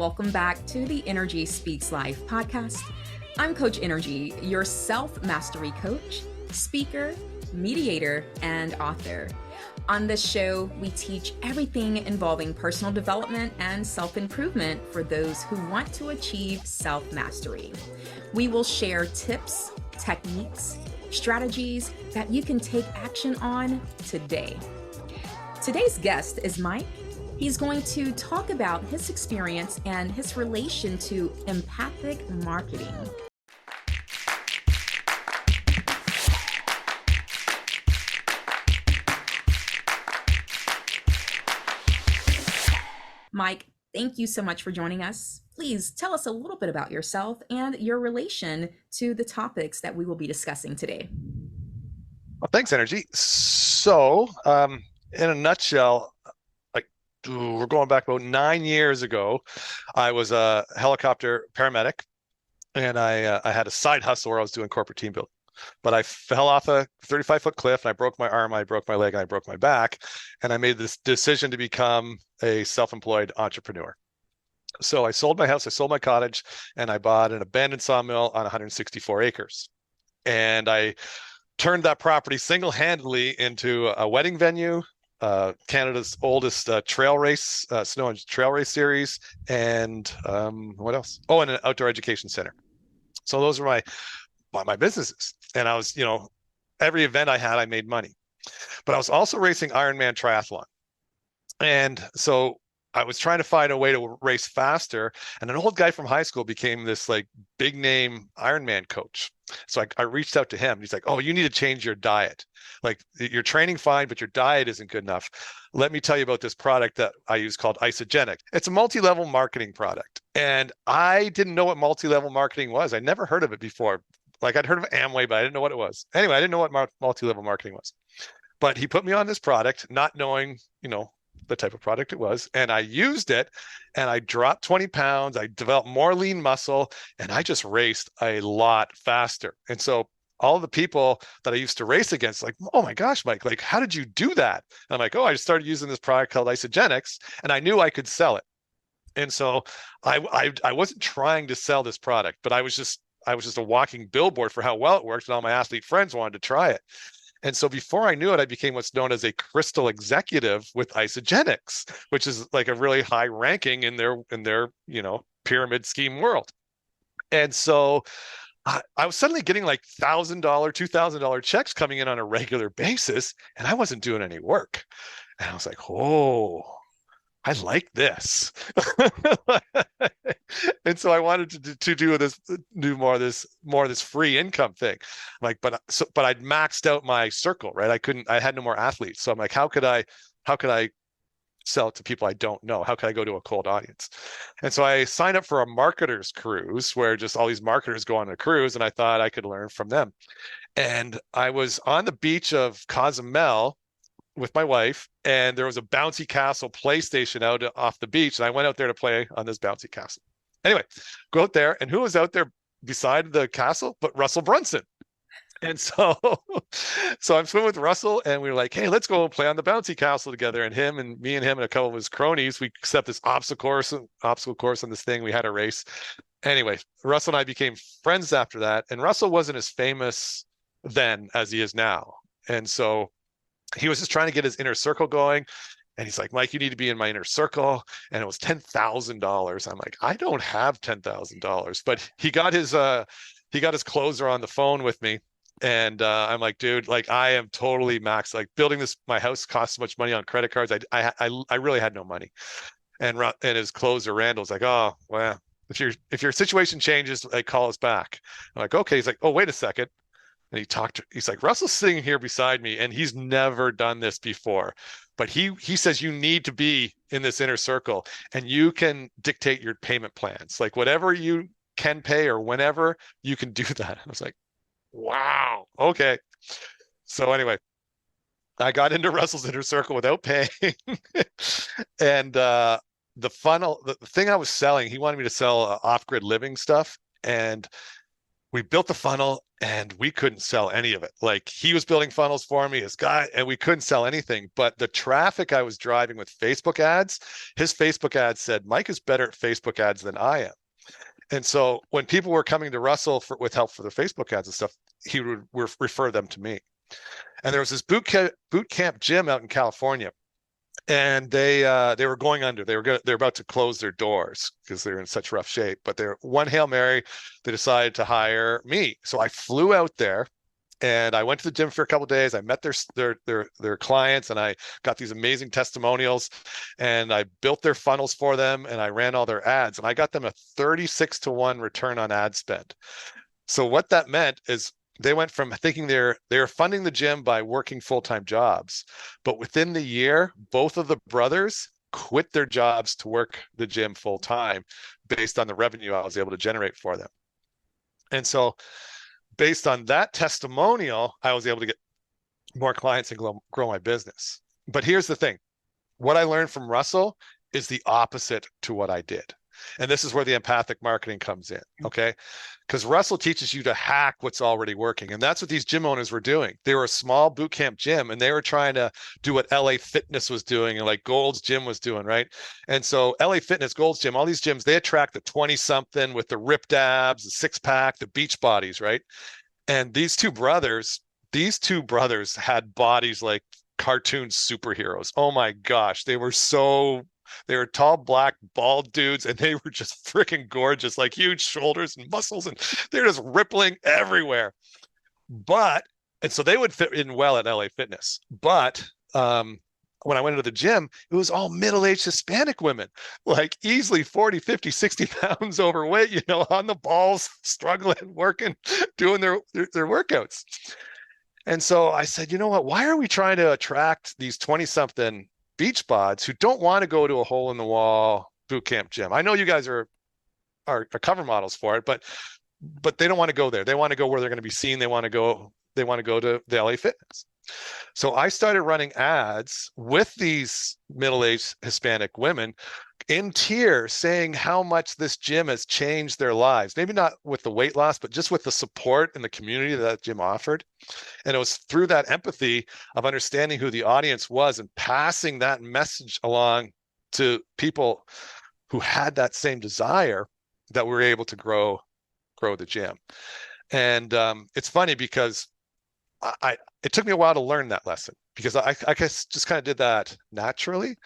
welcome back to the Nrgy Speaks Life podcast. I'm Coach Nrgy, your self-mastery coach, speaker, mediator, and author. On this show, we teach everything involving personal development and self-improvement for those who want to achieve self-mastery. We will share tips, techniques, strategies that you can take action on today. Today's guest is Mike. He's going to talk about his experience and his relation to empathic marketing. Mike, thank you so much for joining us. Please tell us a little bit about yourself and your relation to the topics that we will be discussing today. Well, thanks, Nrgy. So, in a nutshell, we're going back about 9 years ago. I was a helicopter paramedic, and I had a side hustle where I was doing corporate team building. But I fell off a 35-foot cliff, and I broke my arm, I broke my leg, and I broke my back. And I made this decision to become a self-employed entrepreneur. So I sold my house, I sold my cottage, and I bought an abandoned sawmill on 164 acres. And I turned that property single-handedly into a wedding venue, Canada's oldest trail race, snow and trail race series, and what else? Oh, and an outdoor education center. So those were my businesses. And I was, every event I had, I made money. But I was also racing Ironman triathlon. And so I was trying to find a way to race faster. And an old guy from high school became this big name Ironman coach. So I reached out to him. He's like, "Oh, you need to change your diet. You're training fine, but your diet isn't good enough. Let me tell you about this product that I use called Isogenic. It's a multi-level marketing product." And I didn't know what multi-level marketing was. I never heard of it before. I'd heard of Amway, but I didn't know what it was. Anyway, I didn't know what multi-level marketing was. But he put me on this product, not knowing, the type of product it was. And I used it, and I dropped 20 pounds. I developed more lean muscle, and I just raced a lot faster. And so all the people that I used to race against, "Oh my gosh, Mike, how did you do that?" And I'm like, "Oh, I just started using this product called Isogenics, and I knew I could sell it." And so I wasn't trying to sell this product, but I was just a walking billboard for how well it worked, and all my athlete friends wanted to try it. And so before I knew it, I became what's known as a crystal executive with Isogenics, which is a really high ranking in their pyramid scheme world. And so I was suddenly getting $1,000, $2,000 checks coming in on a regular basis, and I wasn't doing any work. And I was like, "Oh, I like this." And so I wanted to do more of this free income thing. But I'd maxed out my circle, right? I had no more athletes. So I'm like, how could I sell it to people I don't know? How could I go to a cold audience? And so I signed up for a marketer's cruise where just all these marketers go on a cruise, and I thought I could learn from them. And I was on the beach of Cozumel with my wife, and there was a bouncy castle PlayStation out off the beach, and I went out there to play on this bouncy castle. Anyway, go out there, and who was out there beside the castle but Russell Brunson? And so I'm swimming with Russell, and we were like, "Hey, let's go play on the bouncy castle together." And me and him and a couple of his cronies, we set this obstacle course on this thing. We had a race. Anyway, Russell and I became friends after that, and Russell wasn't as famous then as he is now. And so he was just trying to get his inner circle going. And he's like, "Mike, you need to be in my inner circle." And it was $10,000. I'm like, "I don't have $10,000. But he got his closer on the phone with me. And I'm like, "Dude, I am totally maxed. Building my house costs so much money on credit cards. I really had no money." And his closer, Randall's like, "Oh, well, if your situation changes, call us back." I'm like, "Okay." He's like, "Oh, wait a second." And he's like, "Russell's sitting here beside me, and he's never done this before. But he says you need to be in this inner circle, and you can dictate your payment plans. Whatever you can pay or whenever, you can do that." I was like, "Wow, okay." So anyway, I got into Russell's inner circle without paying. And the thing I was selling, he wanted me to sell off-grid living stuff. And we built the funnel, and we couldn't sell any of it. Like, he was building funnels for me, his guy, and we couldn't sell anything. But the traffic I was driving with Facebook ads, his Facebook ads said, Mike is better at Facebook ads than I am. And so when people were coming to Russell with help for their Facebook ads and stuff, he would refer them to me. And there was this boot camp gym out in California, and they were going under. They're about to close their doors because they're in such rough shape. But they're one Hail Mary, they decided to hire me. So I flew out there and I went to the gym for a couple of days. I met their clients, and I got these amazing testimonials, and I built their funnels for them, and I ran all their ads, and I got them a 36-to-1 return on ad spend. So what that meant is they went from thinking they were funding the gym by working full-time jobs, but within the year, both of the brothers quit their jobs to work the gym full-time based on the revenue I was able to generate for them. And so based on that testimonial, I was able to get more clients and grow my business. But here's the thing. What I learned from Russell is the opposite to what I did. And this is where the empathic marketing comes in, okay? Because Russell teaches you to hack what's already working. And that's what these gym owners were doing. They were a small boot camp gym, and they were trying to do what LA Fitness was doing and like Gold's Gym was doing, right? And so LA Fitness, Gold's Gym, all these gyms, they attract the 20-something with the ripped abs, the six-pack, the beach bodies, right? And these two brothers had bodies like cartoon superheroes. Oh my gosh, they were tall, black, bald dudes, and they were just freaking gorgeous, like huge shoulders and muscles, and they're just rippling everywhere. And so they would fit in well at LA Fitness. But when I went into the gym, it was all middle-aged Hispanic women, like easily 40, 50, 60 pounds overweight, on the balls, struggling, working, doing their workouts. And so I said, you know what, why are we trying to attract these 20-something beach bods who don't want to go to a hole in the wall boot camp gym? I know you guys are cover models for it, but they don't want to go there. They want to go where they're going to be seen. They want to go to the LA Fitness. So I started running ads with these middle-aged Hispanic women in tears, saying how much this gym has changed their lives. Maybe not with the weight loss, but just with the support and the community that gym offered. And it was through that empathy of understanding who the audience was and passing that message along to people who had that same desire that we were able to grow the gym. And it's funny because it took me a while to learn that lesson, because I guess just kind of did that naturally.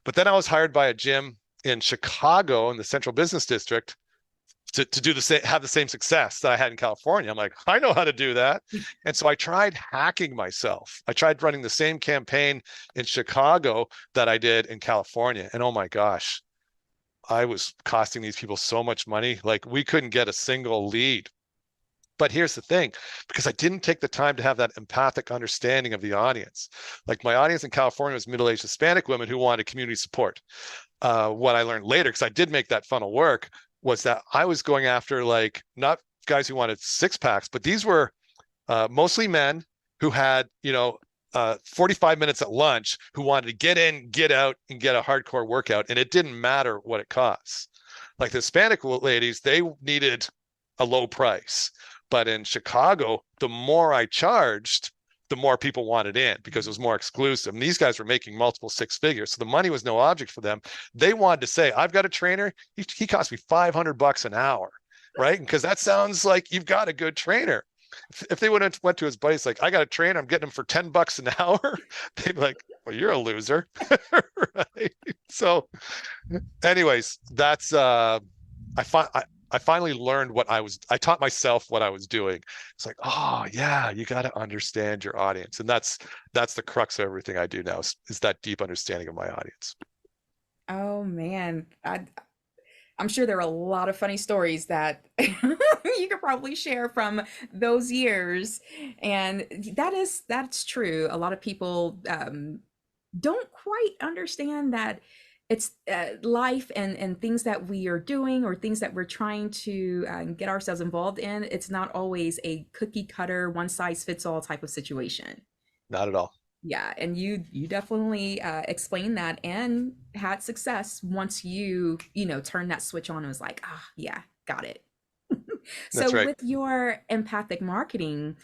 But then I was hired by a gym in Chicago in the Central Business District to do have the same success that I had in California. I'm like, I know how to do that. And so I tried hacking myself. I tried running the same campaign in Chicago that I did in California. And oh my gosh, I was costing these people so much money. Like, we couldn't get a single lead. But here's the thing, because I didn't take the time to have that empathic understanding of the audience. Like, my audience in California was middle-aged Hispanic women who wanted community support. What I learned later, because I did make that funnel work, was that I was going after, like, not guys who wanted six packs, but these were mostly men who had, 45 minutes at lunch, who wanted to get in, get out, and get a hardcore workout. And it didn't matter what it costs. Like, the Hispanic ladies, they needed a low price. But in Chicago, the more I charged, the more people wanted in, because it was more exclusive. And these guys were making multiple six figures. So the money was no object for them. They wanted to say, I've got a trainer. He cost me $500 an hour, right? Because that sounds like you've got a good trainer. If they went to his buddies, like, I got a trainer, I'm getting him for $10 an hour, they'd be like, well, you're a loser. Right? So anyways, that's, I finally learned I taught myself what I was doing. It's like, oh yeah, you got to understand your audience. And that's the crux of everything I do now, is that deep understanding of my audience. Oh man, I'm sure there are a lot of funny stories that you could probably share from those years, and that's true. A lot of people don't quite understand that it's life and things that we are doing or things that we're trying to get ourselves involved in. It's not always a cookie cutter, one size fits all type of situation. Not at all. Yeah, and you definitely explained that and had success once you turned that switch on and was like, ah, yeah, got it. That's So right. with your empathic marketing,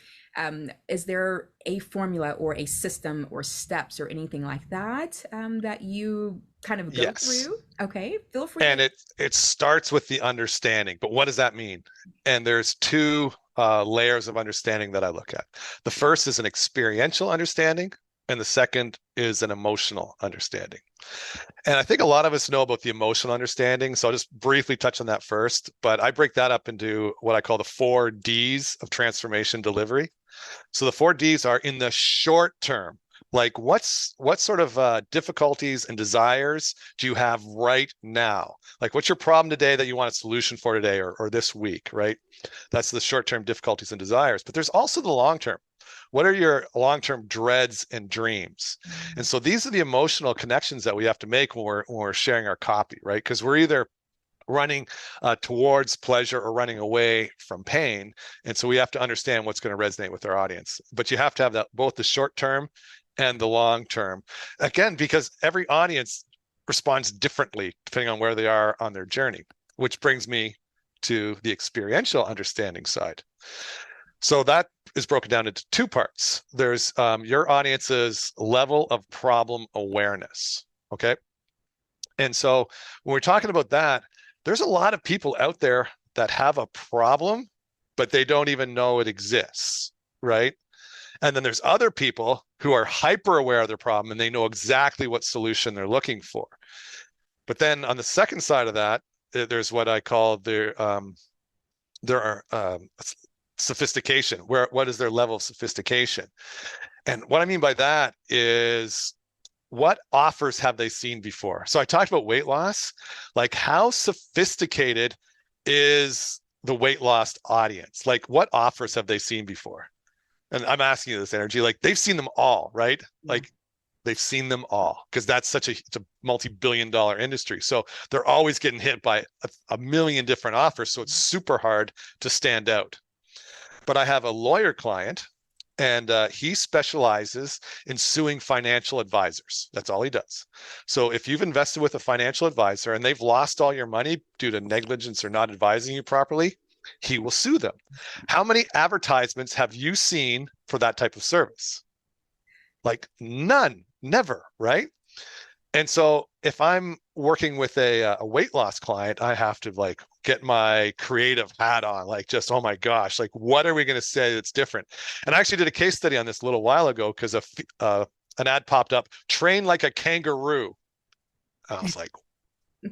is there a formula or a system or steps or anything like that that you kind of go Yes. through? Okay, feel free And to. it starts with the understanding. But what does that mean? And there's two layers of understanding that I look at. The first is an experiential understanding, and the second is an emotional understanding. And I think a lot of us know about the emotional understanding. So I'll just briefly touch on that first. But I break that up into what I call the 4 Ds of transformation delivery. So the 4 Ds are in the short term. Like what sort of difficulties and desires do you have right now? Like what's your problem today that you want a solution for today or this week, right? That's the short-term difficulties and desires. But there's also the long term. What are your long-term dreads and dreams? And so these are the emotional connections that we have to make when we're sharing our copy, right? Because we're either running towards pleasure or running away from pain. And so we have to understand what's going to resonate with our audience. But you have to have that both the short term and the long term. Again, because every audience responds differently depending on where they are on their journey, which brings me to the experiential understanding side. So that is broken down into 2 parts. There's your audience's level of problem awareness. Okay. And so when we're talking about that, there's a lot of people out there that have a problem, but they don't even know it exists, right? And then there's other people who are hyper aware of their problem and they know exactly what solution they're looking for. But then on the second side of that, there's what I call there are sophistication. What is their level of sophistication? And what I mean by that is what offers have they seen before? So I talked about weight loss. Like how sophisticated is the weight loss audience? Like what offers have they seen before? And I'm asking you this, Nrgy, like they've seen them all, right? Yeah. Like they've seen them all because that's it's a multi-billion-dollar industry. So they're always getting hit by a million different offers. So it's super hard to stand out. But I have a lawyer client and he specializes in suing financial advisors. That's all he does. So if you've invested with a financial advisor and they've lost all your money due to negligence or not advising you properly, he will sue them. How many advertisements have you seen for that type of service? Like none, never, right? And so if I'm working with a weight loss client, I have to like get my creative hat on, like just, oh my gosh, like what are we going to say that's different? And I actually did a case study on this a little while ago because an ad popped up, train like a kangaroo. And I was like,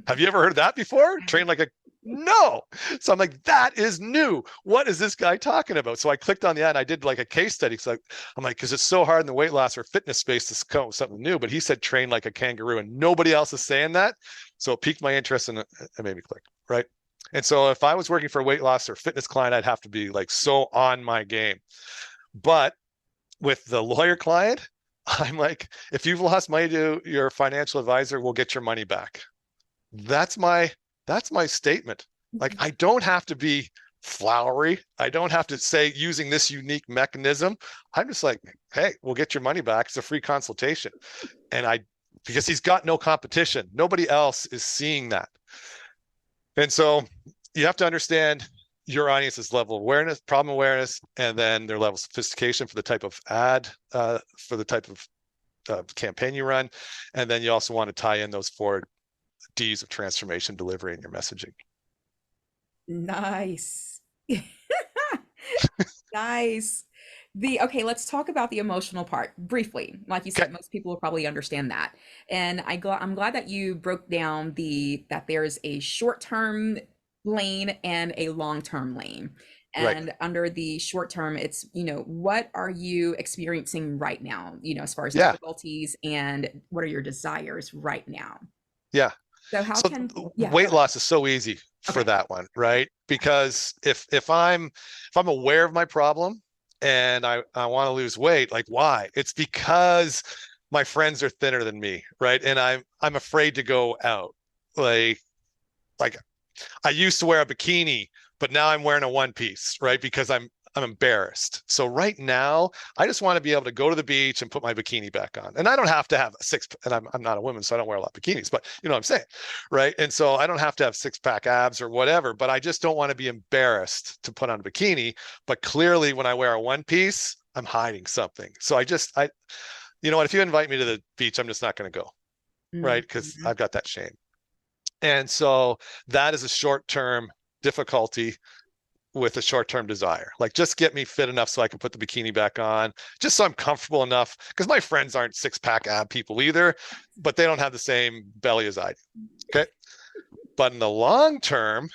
have you ever heard that before? Train like a no. So I'm like, that is new. What is this guy talking about? So I clicked on the ad and I did like a case study. So I'm like, because it's so hard in the weight loss or fitness space to come up with something new. But he said train like a kangaroo and nobody else is saying that. So it piqued my interest and it made me click. Right. And so if I was working for a weight loss or fitness client, I'd have to be like so on my game. But with the lawyer client, I'm like, if you've lost money to your financial advisor, we'll get your money back. That's my statement. Like I don't have to be flowery. I don't have to say using this unique mechanism. I'm just like, hey, we'll get your money back. It's a free consultation. And because he's got no competition. Nobody else is seeing that. And so you have to understand your audience's level of awareness, problem awareness, and then their level of sophistication for the type of ad, for the type of campaign you run. And then you also want to tie in those 4 Ds of transformation delivery in your messaging. Nice. Nice. Okay, let's talk about the emotional part briefly. Like you Okay. said, most people will probably understand that. And I'm glad that you broke down that there's a short-term lane and a long-term lane. Right. And under the short term, it's, what are you experiencing right now, as far as Yeah. difficulties and what are your desires right now? Yeah. So how So can, yeah, go weight ahead. loss is so easy for Okay. that one, right? Because if I'm aware of my problem and I want to lose weight, like why? It's because my friends are thinner than me, right? And I'm afraid to go out. Like like I used to wear a bikini, but now I'm wearing a one piece, right? Because I'm embarrassed. So right now, I just want to be able to go to the beach and put my bikini back on. And I don't have to have a six, and I'm not a woman, so I don't wear a lot of bikinis, but you know what I'm saying, right? And so I don't have to have six pack abs or whatever, but I just don't want to be embarrassed to put on a bikini. But clearly when I wear a one piece, I'm hiding something. So you know what, if you invite me to the beach, I'm just not going to go, right? Because Mm-hmm. I've got that shame. And so that is a short-term difficulty with a short-term desire. Like, just get me fit enough so I can put the bikini back on, just so I'm comfortable enough. Because my friends aren't six-pack ab people either, but they don't have the same belly as I do. Okay. But in the long term,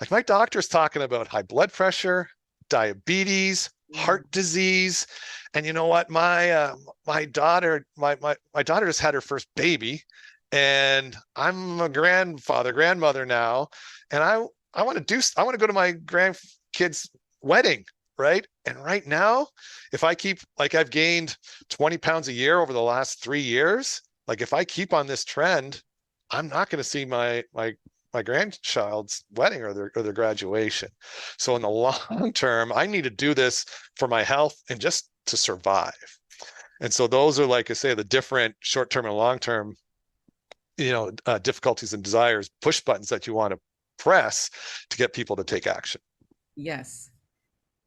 like my doctor's talking about high blood pressure, diabetes, heart disease. And you know what? My daughter, my daughter just had her first baby, and I'm a grandmother now, and I want to go to my grandkid's wedding, right? And right now, if I keep, like, I've gained 20 pounds a year over the last 3 years, like if I keep on this trend, I'm not going to see my grandchild's wedding or their graduation. So in the long term, I need to do this for my health and just to survive. And so those are, like I say, the different short-term and long-term, difficulties and desires, push buttons that you want to press to get people to take action. Yes.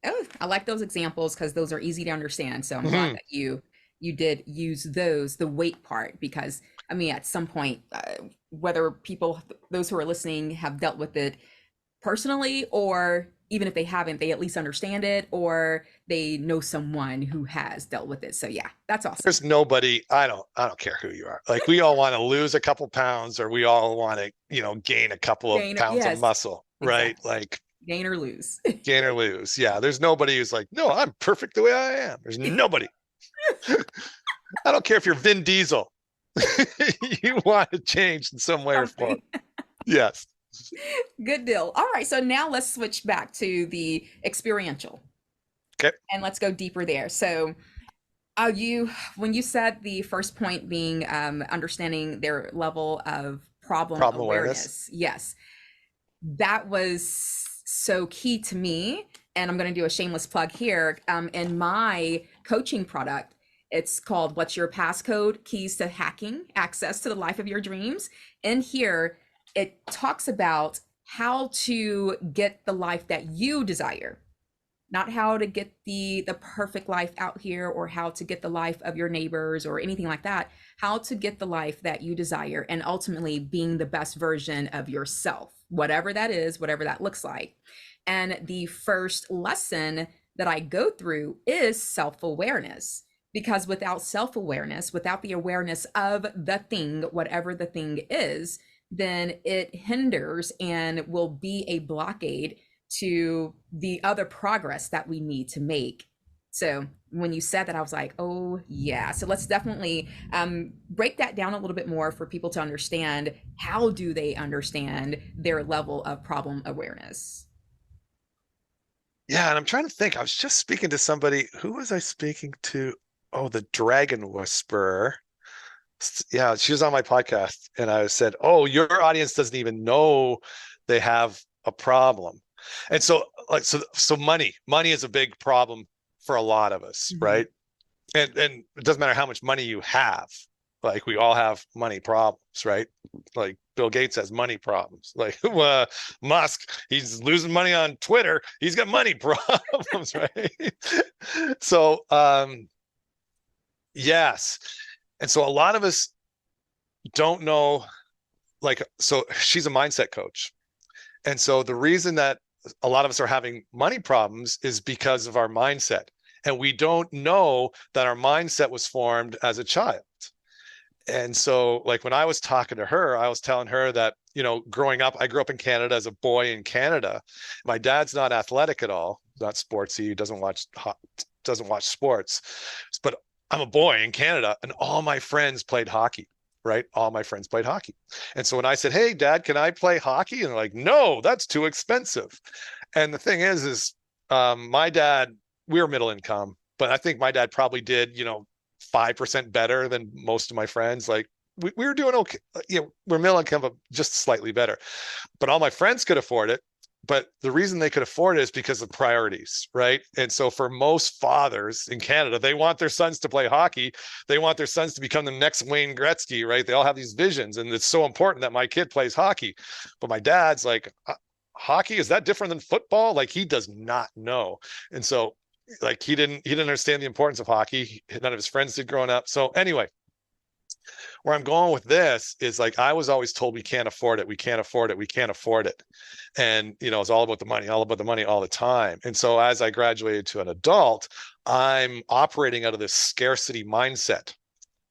Oh, I like those examples because those are easy to understand. So I'm glad Mm-hmm. that you did use those, the weight part, because I mean, at some point, whether people, those who are listening, have dealt with it personally, or even if they haven't, they at least understand it, or they know someone who has dealt with it. So yeah, that's awesome. There's nobody, I don't care who you are. Like, we all want to lose a couple pounds, or we all want to, gain a couple of Gain, pounds of yes, muscle, right? exactly. Like, Gain or lose. gain or lose. Yeah. There's nobody who's like, no, I'm perfect the way I am. There's nobody. I don't care if you're Vin Diesel. You want to change in some way or form. Something. Yes. Good deal. All right, so now let's switch back to the experiential Okay. and let's go deeper there. So, you when you said the first point being understanding their level of problem Problem awareness. awareness, yes, that was so key to me. And I'm going to do a shameless plug here. In my coaching product, it's called What's Your Passcode? Keys to Hacking Access to the Life of Your Dreams. In here, it talks about how to get the life that you desire, not how to get the perfect life out here, or how to get the life of your neighbors or anything like that. How to get the life that you desire, and ultimately being the best version of yourself, whatever that is, whatever that looks like. And the first lesson that I go through is self-awareness, because without self-awareness, without the awareness of the thing, whatever the thing is, then it hinders and will be a blockade to the other progress that we need to make. So when you said that, I was like, oh yeah. So let's definitely break that down a little bit more for people to understand. How do they understand their level of problem awareness? Yeah. And I'm trying to think. I was just speaking to somebody. Who was I speaking to? Oh, the Dragon Whisperer. Yeah, she was on my podcast, and I said, "Oh, your audience doesn't even know they have a problem." And so, like, so money is a big problem for a lot of us, Mm-hmm. right? And it doesn't matter how much money you have. Like, we all have money problems, right? Like, Bill Gates has money problems. Like, Musk, he's losing money on Twitter. He's got money problems, right? So, yes. And so a lot of us don't know, like, so she's a mindset coach. And so the reason that a lot of us are having money problems is because of our mindset. And we don't know that our mindset was formed as a child. And so, like, when I was talking to her, I was telling her that, growing up, I grew up in Canada as a boy in Canada. My dad's not athletic at all, not sportsy, he doesn't watch sports. But I'm a boy in Canada, and all my friends played hockey, right? All my friends played hockey. And so when I said, "Hey, Dad, can I play hockey?" And they're like, "No, that's too expensive." And the thing is my dad, we were middle income, but I think my dad probably did, 5% better than most of my friends. Like, we were doing okay. We're middle income, but just slightly better. But all my friends could afford it. but the reason they could afford it is because of priorities, right? And so for most fathers in Canada, they want their sons to play hockey. They want their sons to become the next Wayne Gretzky, right? They all have these visions, and it's so important that my kid plays hockey. But my dad's like, hockey, is that different than football? Like, he does not know. And so like he didn't understand the importance of hockey. None of his friends did growing up. So anyway, where I'm going with this is like I was always told we can't afford it, we can't afford it, we can't afford it. And it's all about the money, all about the money all the time. And so as I graduated to an adult, I'm operating out of this scarcity mindset,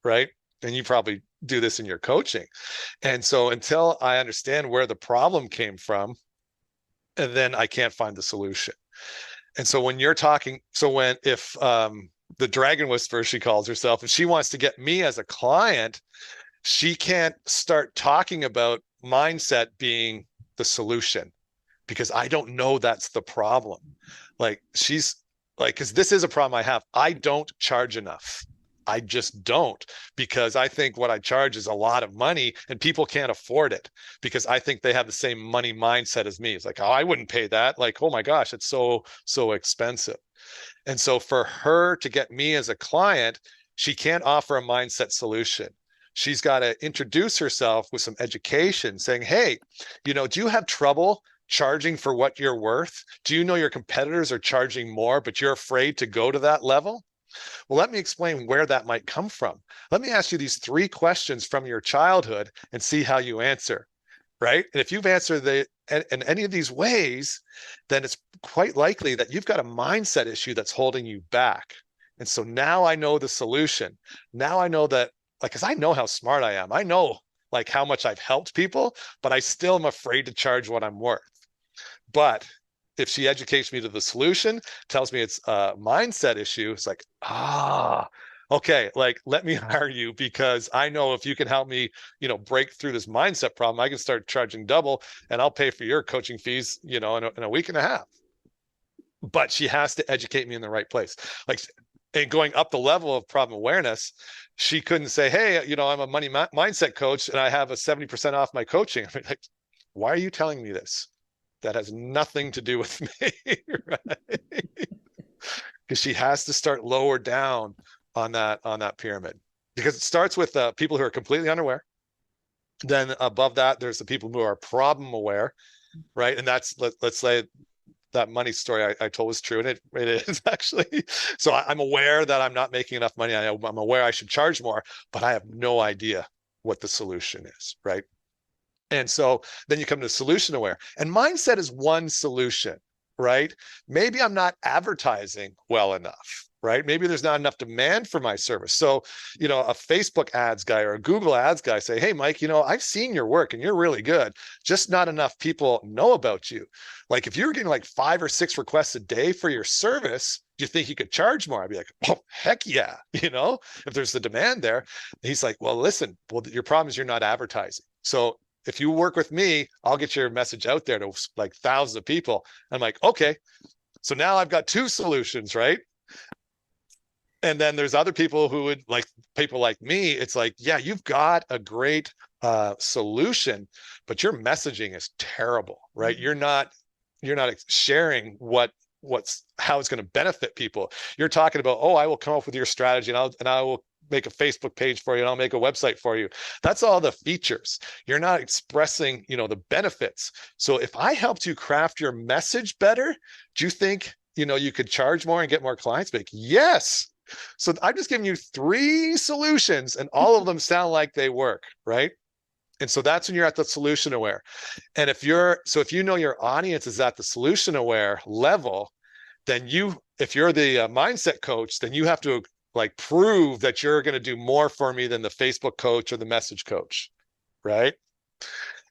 right? And you probably do this in your coaching. And so until I understand where the problem came from, and then I can't find the solution. And so when you're talking, so when if the Dragon Whisperer, she calls herself, if she wants to get me as a client, she can't start talking about mindset being the solution, because I don't know that's the problem. Like she's like, because this is a problem I have. I don't charge enough. I just don't, because I think what I charge is a lot of money and people can't afford it because I think they have the same money mindset as me. It's like, oh, I wouldn't pay that. Like, oh my gosh, it's so expensive. And so for her to get me as a client, she can't offer a mindset solution. She's got to introduce herself with some education saying, hey, do you have trouble charging for what you're worth? Do you know your competitors are charging more, but you're afraid to go to that level? Well, let me explain where that might come from. Let me ask you these 3 questions from your childhood and see how you answer, right? And if you've answered in any of these ways, then it's quite likely that you've got a mindset issue that's holding you back. And so now I know the solution. Now I know that, like, because I know how smart I am. I know like how much I've helped people, but I still am afraid to charge what I'm worth. But if she educates me to the solution, tells me it's a mindset issue, it's like, okay, like let me hire you because I know if you can help me, break through this mindset problem, I can start charging double and I'll pay for your coaching fees, in a week and a half. But she has to educate me in the right place. Like, and going up the level of problem awareness, she couldn't say, hey, I'm a money mindset coach and I have a 70% off my coaching. I mean, like, why are you telling me this? That has nothing to do with me, right? Because she has to start lower down on that pyramid, because it starts with people who are completely unaware. Then above that, there's the people who are problem aware, right? And that's let's say that money story I told was true, and it is actually. So I'm aware that I'm not making enough money. I'm aware I should charge more, but I have no idea what the solution is, right? And so then you come to solution aware, and mindset is one solution, right? Maybe I'm not advertising well enough, right? Maybe there's not enough demand for my service. So, a Facebook ads guy or a Google ads guy say, hey, Mike, I've seen your work and you're really good. Just not enough people know about you. Like if you were getting like 5 or 6 requests a day for your service, do you think you could charge more? I'd be like, oh, heck yeah. If there's the demand there. And he's like, well, listen, your problem is you're not advertising. So if you work with me, I'll get your message out there to like thousands of people. I'm like, okay, so now I've got 2 solutions, right? And then there's other people who would like people like me. It's like, yeah, you've got a great solution, but your messaging is terrible, right? You're not sharing how it's going to benefit people. You're talking about, oh, I will come up with your strategy and I will make a Facebook page for you and I'll make a website for you. That's all the features. You're not expressing, the benefits. So if I helped you craft your message better, do you think, you could charge more and get more clients? Like, yes. So I'm just giving you 3 solutions and all of them sound like they work, right? And so that's when you're at the solution aware. And if you know your audience is at the solution aware level, then if you're the mindset coach, then you have to like prove that you're going to do more for me than the Facebook coach or the message coach, right?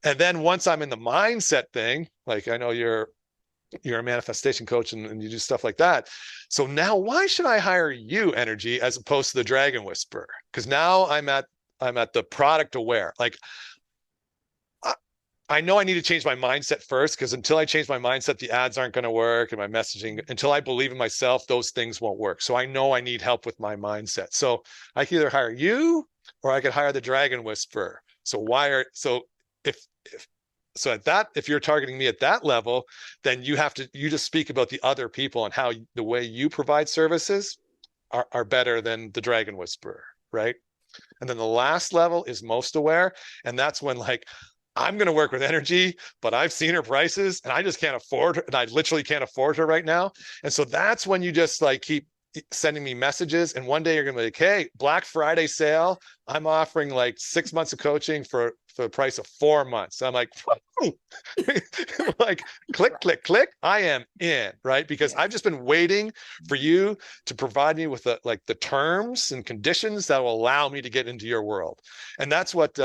And then once I'm in the mindset thing, like I know you're a manifestation coach and you do stuff like that. So now why should I hire you, Nrgy, as opposed to the Dragon Whisperer? Because now I'm at the product aware. Like I know I need to change my mindset first, because until I change my mindset, the ads aren't going to work and my messaging, until I believe in myself, those things won't work. So I know I need help with my mindset. So I can either hire you or I could hire the Dragon Whisperer. So if So at that, if you're targeting me at that level, then you just speak about the other people and how the way you provide services are better than the Dragon Whisperer, right? And then the last level is most aware. And that's when like, I'm going to work with Nrgy, but I've seen her prices and I just can't afford her. And I literally can't afford her right now. And so that's when you just like keep sending me messages. And one day you're going to be like, hey, Black Friday sale. I'm offering like 6 months of coaching for the price of 4 months. I'm like, like click, click, click. I am in, right? Because I've just been waiting for you to provide me with the terms and conditions that will allow me to get into your world. And that's what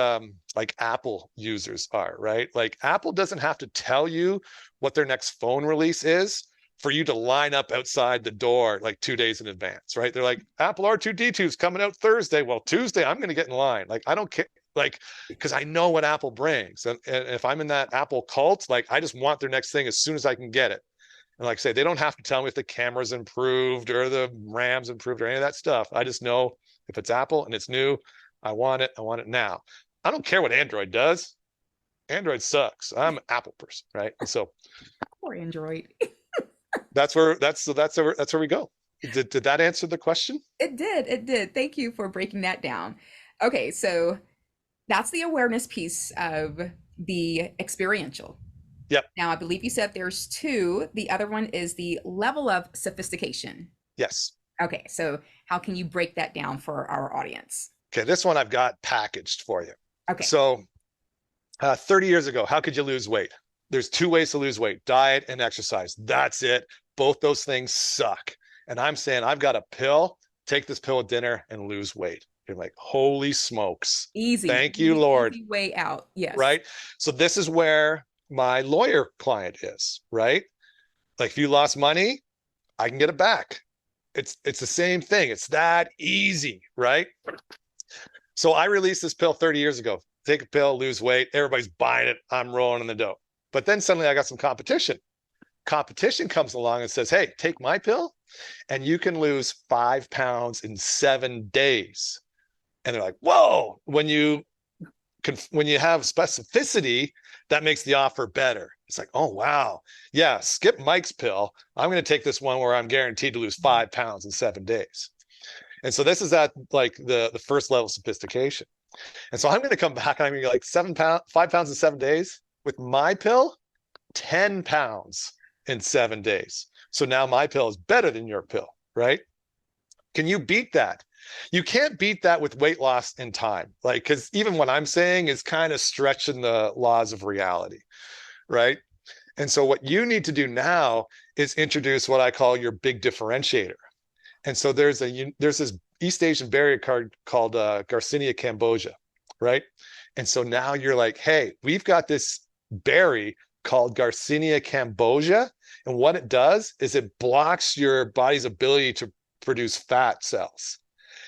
like Apple users are, right? Like Apple doesn't have to tell you what their next phone release is for you to line up outside the door like 2 days in advance, right? They're like, Apple R2D2 is coming out Thursday. Well, Tuesday, I'm going to get in line. Like, I don't care. Like, because I know what Apple brings. And if I'm in that Apple cult, like, I just want their next thing as soon as I can get it. And like I say, they don't have to tell me if the camera's improved or the RAM's improved or any of that stuff. I just know if it's Apple and it's new, I want it. I want it now. I don't care what Android does. Android sucks. I'm an Apple person, right? And so poor Android. that's where we go. Did that answer the question? It did. It did. Thank you for breaking that down. Okay, so that's the awareness piece of the experiential. Yep. Now, I believe you said there's two. The other one is the level of sophistication. Yes. Okay, so how can you break that down for our audience? Okay, this one I've got packaged for you. Okay. So 30 years ago, how could you lose weight? There's 2 ways to lose weight: diet and exercise. That's it. Both those things suck. And I'm saying, I've got a pill. Take this pill at dinner and lose weight. You're like, holy smokes. Easy. Thank you, Lord. Easy way out. Yes. Right. So this is where my lawyer client is, right? Like, if you lost money, I can get it back. It's the same thing. It's that easy, right? So I released this pill 30 years ago. Take a pill, lose weight. Everybody's buying it. I'm rolling in the dough. But then suddenly I got some competition. Competition comes along and says, hey, take my pill and you can lose 5 pounds in 7 days. And they're like, whoa, when you have specificity, that makes the offer better. It's like, oh, wow. Yeah, skip Mike's pill. I'm going to take this one where I'm guaranteed to lose 5 pounds in 7 days. And so this is at like the first level of sophistication. And so I'm going to come back and I'm going to be like 5 pounds in 7 days. With my pill, 10 pounds in 7 days. So now my pill is better than your pill, right? Can you beat that? You can't beat that with weight loss in time. Like, because even what I'm saying is kind of stretching the laws of reality, right? And so what you need to do now is introduce what I call your big differentiator. And so there's this East Asian berry card called Garcinia cambogia, right? And so now you're like, hey, we've got this berry called Garcinia cambogia. And what it does is it blocks your body's ability to produce fat cells.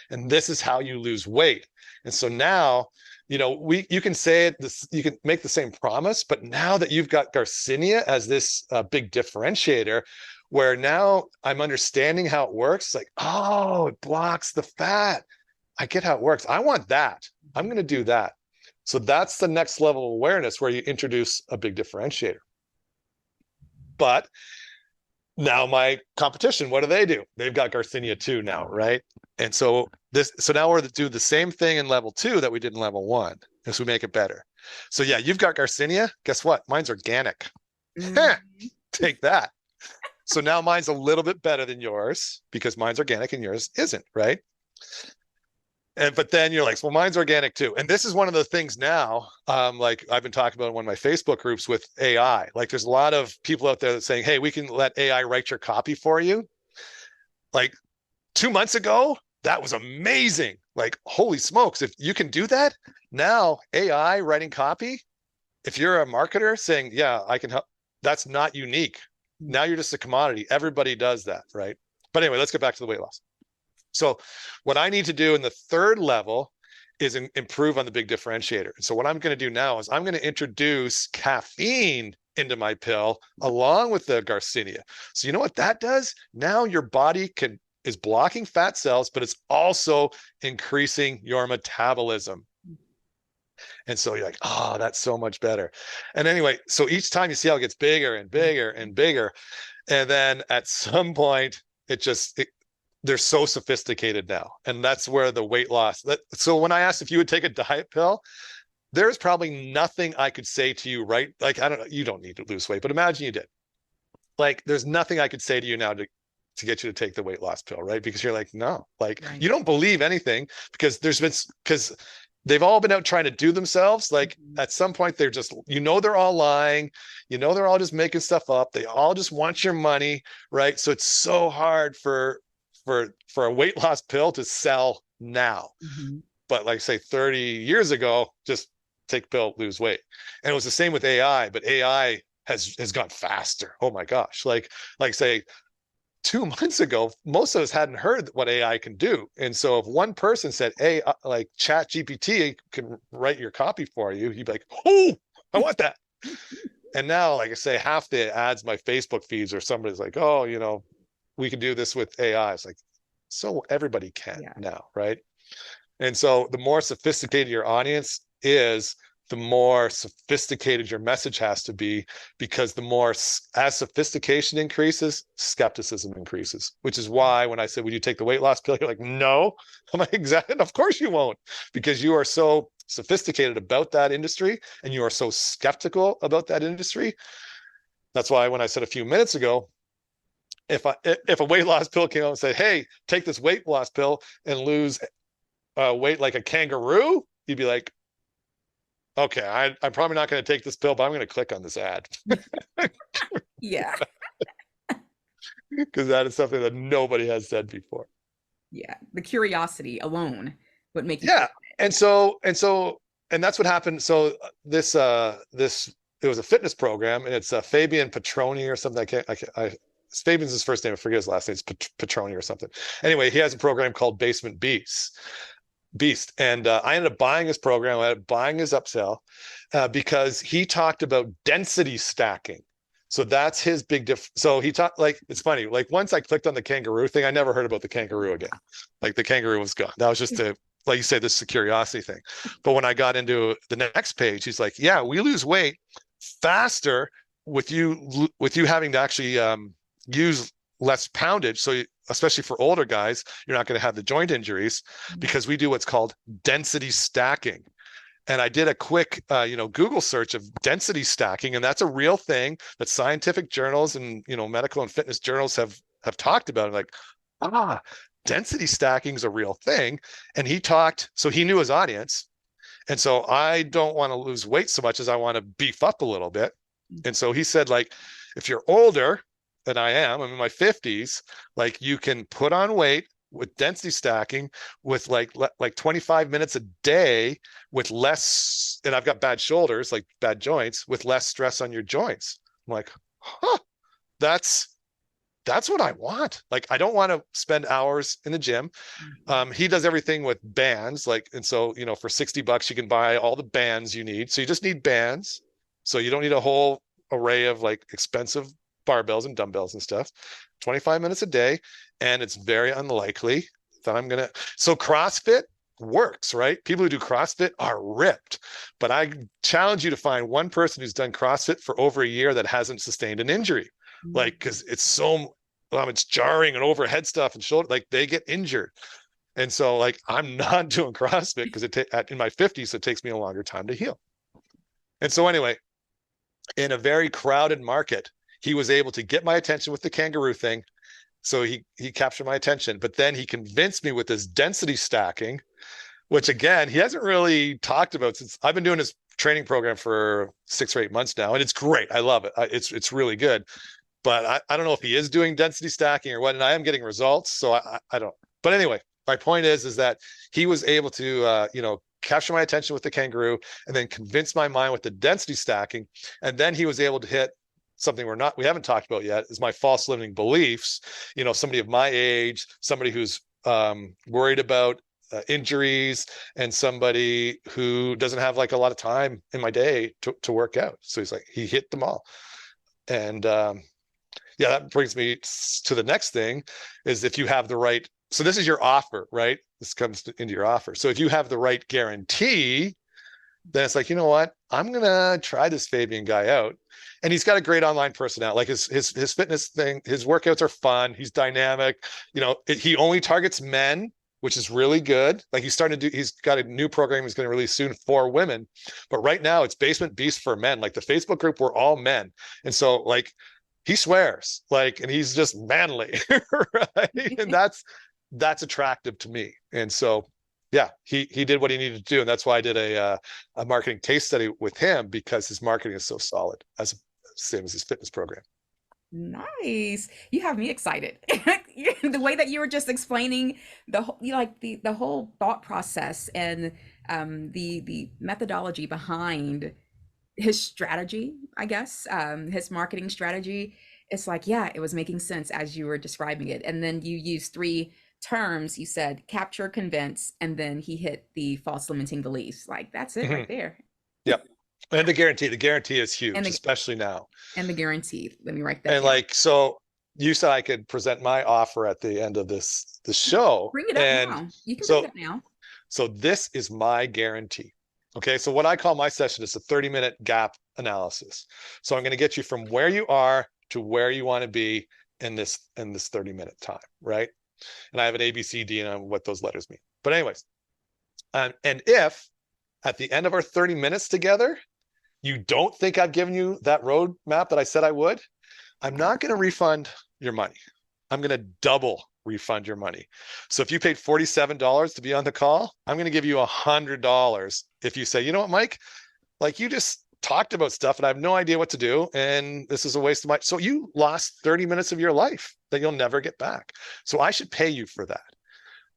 And this is how you lose weight. And so now, you can say it, you can make the same promise, but now that you've got Garcinia as this big differentiator, where now I'm understanding how it works, like, oh, it blocks the fat. I get how it works. I want that. I'm going to do that. So that's the next level of awareness where you introduce a big differentiator. But now my competition, what do? They've got Garcinia 2 now, right? And so now we're to do the same thing in level 2 that we did in level 1, as we make it better. So yeah, you've got Garcinia. Guess what? Mine's organic. Take that. So now mine's a little bit better than yours because mine's organic and yours isn't, right? But then you're like, well, mine's organic too. And this is one of the things now, like I've been talking about in one of my Facebook groups with AI. Like, there's a lot of people out there that saying, hey, we can let AI write your copy for you. Like 2 months ago, that was amazing. Like, holy smokes, if you can do that now, AI writing copy, if you're a marketer saying, yeah, I can help, that's not unique. Now you're just a commodity. Everybody does that, right? But anyway, let's get back to the weight loss. So what I need to do in the third level is improve on the big differentiator. So what I'm going to do now is I'm going to introduce caffeine into my pill along with the Garcinia. So you know what that does? Now your body is blocking fat cells, but it's also increasing your metabolism. And so you're like, oh, that's so much better. And anyway, so each time you see how it gets bigger and bigger and bigger. And then at some point, they're so sophisticated now. And that's where the weight loss. So when I asked if you would take a diet pill, there's probably nothing I could say to you, right? Like, I don't know, you don't need to lose weight, but imagine you did. Like, there's nothing I could say to you now to get you to take the weight loss pill, right? Because you're like, no, like Right. you don't believe anything because because they've all been out trying to do themselves. Like at some point, they're just, they're all lying, they're all just making stuff up. They all just want your money, right? So it's so hard for a weight loss pill to sell now. Mm-hmm. But like say 30 years ago, just take a pill, lose weight. And it was the same with AI, but AI has gone faster. Oh my gosh. Like say 2 months ago, most of us hadn't heard what AI can do. And so if one person said, hey, like Chat GPT can write your copy for you, you'd be like, oh, I want that. And now, like I say, half the ads, my Facebook feeds, or somebody's like, oh, we can do this with AI. It's like, so everybody can now, right? And so the more sophisticated your audience is, the more sophisticated your message has to be, because the more as sophistication increases, skepticism increases, which is why when I said, would you take the weight loss pill? You're like, no. I'm like, exactly. Of course you won't, because you are so sophisticated about that industry and you are so skeptical about that industry. That's why when I said a few minutes ago, if a weight loss pill came out and said, hey, take this weight loss pill and lose weight like a kangaroo, you'd be like, okay, I'm probably not going to take this pill, but I'm going to click on this ad. Yeah. Because that is something that nobody has said before. Yeah. The curiosity alone would make you. Yeah. And that's what happened. So this it was a fitness program, and it's Fabian Petroni or something. Fabian's his first name. I forget his last name. It's Petroni or something. Anyway, he has a program called Basement Beast. And I ended up buying his program. I ended up buying his upsell because he talked about density stacking. So that's his big So he talked, like, it's funny. Like once I clicked on the kangaroo thing, I never heard about the kangaroo again. Like the kangaroo was gone. That was just like you say, this is a curiosity thing. But when I got into the next page, he's like, yeah, we lose weight faster with you having to actually use less poundage. So especially for older guys, you're not going to have the joint injuries because we do what's called density stacking. And I did a quick, Google search of density stacking, and that's a real thing that scientific journals and, medical and fitness journals have talked about. Like, density stacking is a real thing. And so he knew his audience. And so I don't want to lose weight so much as I want to beef up a little bit. And so he said, like, if you're older than I'm in my 50s, like you can put on weight with density stacking with like 25 minutes a day with less, and I've got bad shoulders, like bad joints, with less stress on your joints. I'm like, that's what I want. Like, I don't want to spend hours in the gym. He does everything with bands, and so, for $60, you can buy all the bands you need. So you just need bands. So you don't need a whole array of like expensive barbells and dumbbells and stuff. 25 minutes a day. And it's very unlikely that so CrossFit works, right? People who do CrossFit are ripped, but I challenge you to find one person who's done CrossFit for over a year that hasn't sustained an injury. Like, cause it's it's jarring and overhead stuff and shoulder, like they get injured. And so like, I'm not doing CrossFit because in my 50s, it takes me a longer time to heal. And so anyway, in a very crowded market, he was able to get my attention with the kangaroo thing. So he captured my attention, but then he convinced me with this density stacking, which again, he hasn't really talked about since I've been doing his training program for 6 or 8 months now. And it's great. I love it. It's really good, but I don't know if he is doing density stacking or what, and I am getting results. So I don't, but anyway, my point is that he was able to, capture my attention with the kangaroo and then convince my mind with the density stacking. And then he was able to hit something we haven't talked about yet, is my false limiting beliefs. Somebody of my age, somebody who's worried about injuries, and somebody who doesn't have like a lot of time in my day to work out. So he hit them all. And that brings me to the next thing, is if you have the right, so this is your offer, right? This comes into your offer. So if you have the right guarantee, then it's like, you know what? I'm gonna try this Fabian guy out. And he's got a great online personality. Like his fitness thing, his workouts are fun. He's dynamic. He only targets men, which is really good. Like he's got a new program he's going to release soon for women. But right now it's Basement Beast for men. Like the Facebook group, we're all men. And so like he swears, like, and he's just manly, right? And that's attractive to me. And so yeah, he did what he needed to do, and that's why I did a marketing case study with him, because his marketing is so solid, as same as his fitness program. Nice. You have me excited. The way that you were just explaining the whole, like the whole thought process and the methodology behind his strategy, I guess, his marketing strategy. It's like, yeah, it was making sense as you were describing it. And then you used three terms. You said capture, convince, and then he hit the false limiting beliefs. Like that's it right Mm-hmm. there. Yep. And the guarantee is And huge, the especially now. and the guarantee. Let me write that And down. like, so you said I could present my offer at the end of the show. Bring it up And now. You can bring it so up now. so this is my guarantee. Okay. So what I call my session is a 30-minute gap analysis. So I'm going to get you from where you are to where you want to be in this 30-minute time, right? And I have an A, B, C, D, and what those letters mean. But anyways, and if at the end of our 30 minutes together, you don't think I've given you that roadmap that I said I would, I'm not going to refund your money. I'm going to double refund your money. So if you paid $47 to be on the call, I'm going to give you $100 if you say, you know what, Mike, like you just talked about stuff and I have no idea what to do. And this is a waste of my, so you lost 30 minutes of your life that you'll never get back. So I should pay you for that.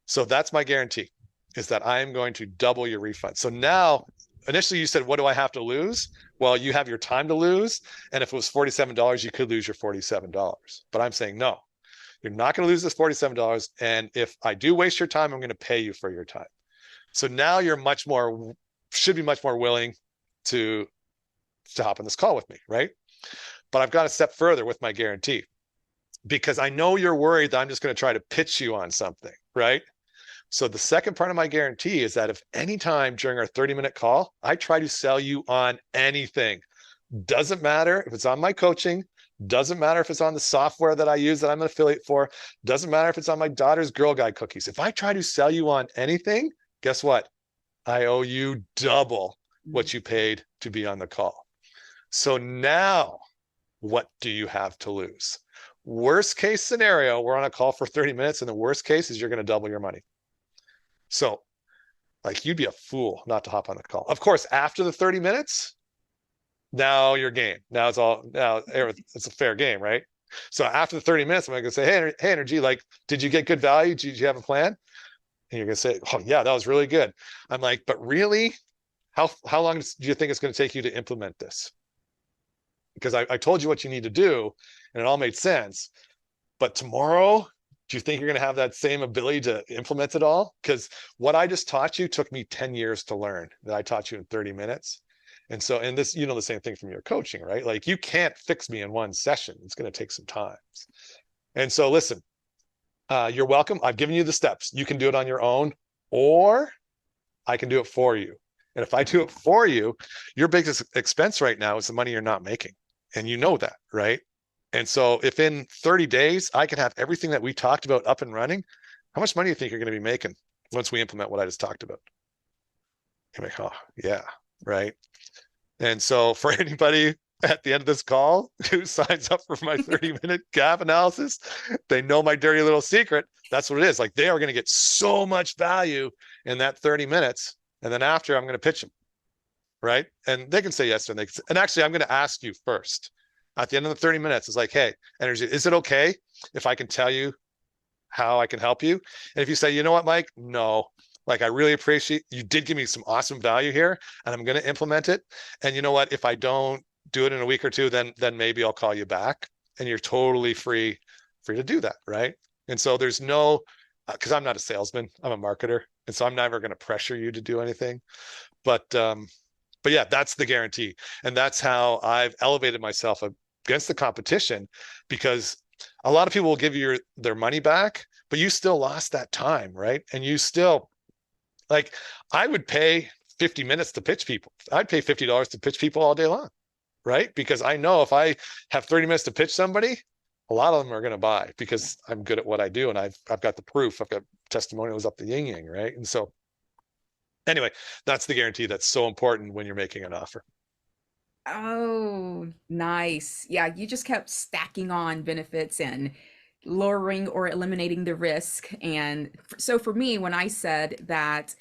So that's my guarantee, is that I am going to double your refund. So now, initially you said, what do I have to lose? Well, you have your time to lose. And if it was $47, you could lose your $47. But I'm saying, no, you're not going to lose this $47. And if I do waste your time, I'm going to pay you for your time. So now you're should be much more willing to hop on this call with me, right? But I've got a step further with my guarantee, because I know you're worried that I'm just going to try to pitch you on something, right? So the second part of my guarantee is that if anytime during our 30-minute call, I try to sell you on anything, doesn't matter if it's on my coaching, doesn't matter if it's on the software that I use that I'm an affiliate for, doesn't matter if it's on my daughter's Girl Guide cookies. If I try to sell you on anything, guess what? I owe you double what you paid to be on the call. So now, what do you have to lose? Worst case scenario, we're on a call for 30 minutes, and the worst case is you're going to double your money. So, like, you'd be a fool not to hop on the call. Of course, after the 30 minutes, now you're game. Now it's a fair game, right? So after the 30 minutes, I'm going to say, hey, Nrgy, like, did you get good value? Did you have a plan? And you're going to say, oh, yeah, that was really good. I'm like, but really, how long do you think it's going to take you to implement this? Because I told you what you need to do, and it all made sense. But tomorrow, do you think you're going to have that same ability to implement it all? Because what I just taught you took me 10 years to learn, that I taught you in 30 minutes. And so, and this, the same thing from your coaching, right? Like, you can't fix me in one session. It's going to take some time. And so listen, you're welcome. I've given you the steps. You can do it on your own, or I can do it for you. And if I do it for you, your biggest expense right now is the money you're not making. And you know that, right? And so if in 30 days, I can have everything that we talked about up and running, how much money do you think you're going to be making once we implement what I just talked about? You're like, oh, yeah, right. And so for anybody at the end of this call who signs up for my 30-minute gap analysis, they know my dirty little secret. That's what it is. Like, they are going to get so much value in that 30 minutes. And then after, I'm going to pitch them, right? And they can say yes, and actually, I'm going to ask you first. At the end of the 30 minutes, it's like, hey, Nrgy, is it okay if I can tell you how I can help you? And if you say, you know what, Mike, no, like, I really appreciate, you did give me some awesome value here, and I'm going to implement it. And you know what, if I don't do it in a week or two, then maybe I'll call you back, and you're totally free to do that, right? And so there's no, because I'm not a salesman, I'm a marketer. And so I'm never going to pressure you to do anything. But yeah, that's the guarantee. And that's how I've elevated myself against the competition, because a lot of people will give you their money back, but you still lost that time, right? And you still, like, I would pay 50 minutes to pitch people. I'd pay $50 to pitch people all day long, right? Because I know if I have 30 minutes to pitch somebody, a lot of them are going to buy because I'm good at what I do. And I've got the proof. I've got testimonials up the yin yang, right? And so anyway, that's the guarantee that's so important when you're making an offer. Oh, nice. Yeah, you just kept stacking on benefits and lowering or eliminating the risk. And so for me, when I said that,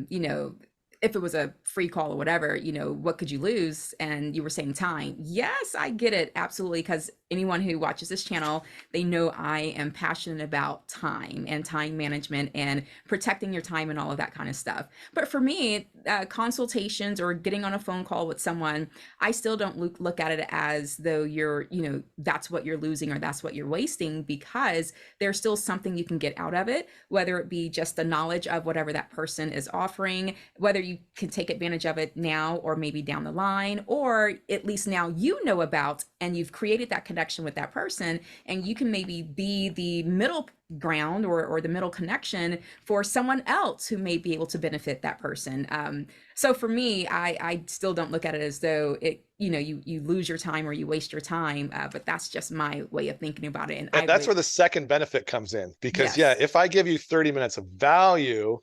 you know, if it was a free call or whatever, you know, what could you lose? And you were saying time. Yes, I get it. Absolutely. Because anyone who watches this channel, they know I am passionate about time and time management and protecting your time and all of that kind of stuff. But for me, consultations or getting on a phone call with someone, I still don't look at it as though you're, you know, that's what you're losing or that's what you're wasting, because there's still something you can get out of it, whether it be just the knowledge of whatever that person is offering, whether you can take advantage of it now or maybe down the line, or at least now you know about and you've created that connection with that person, and you can maybe be the middle ground or the middle connection for someone else who may be able to benefit that person. So for me, I still don't look at it as though it, you know, you lose your time or you waste your time, but that's just my way of thinking about it. And that's where the second benefit comes in, because yes. if I give you 30 minutes of value,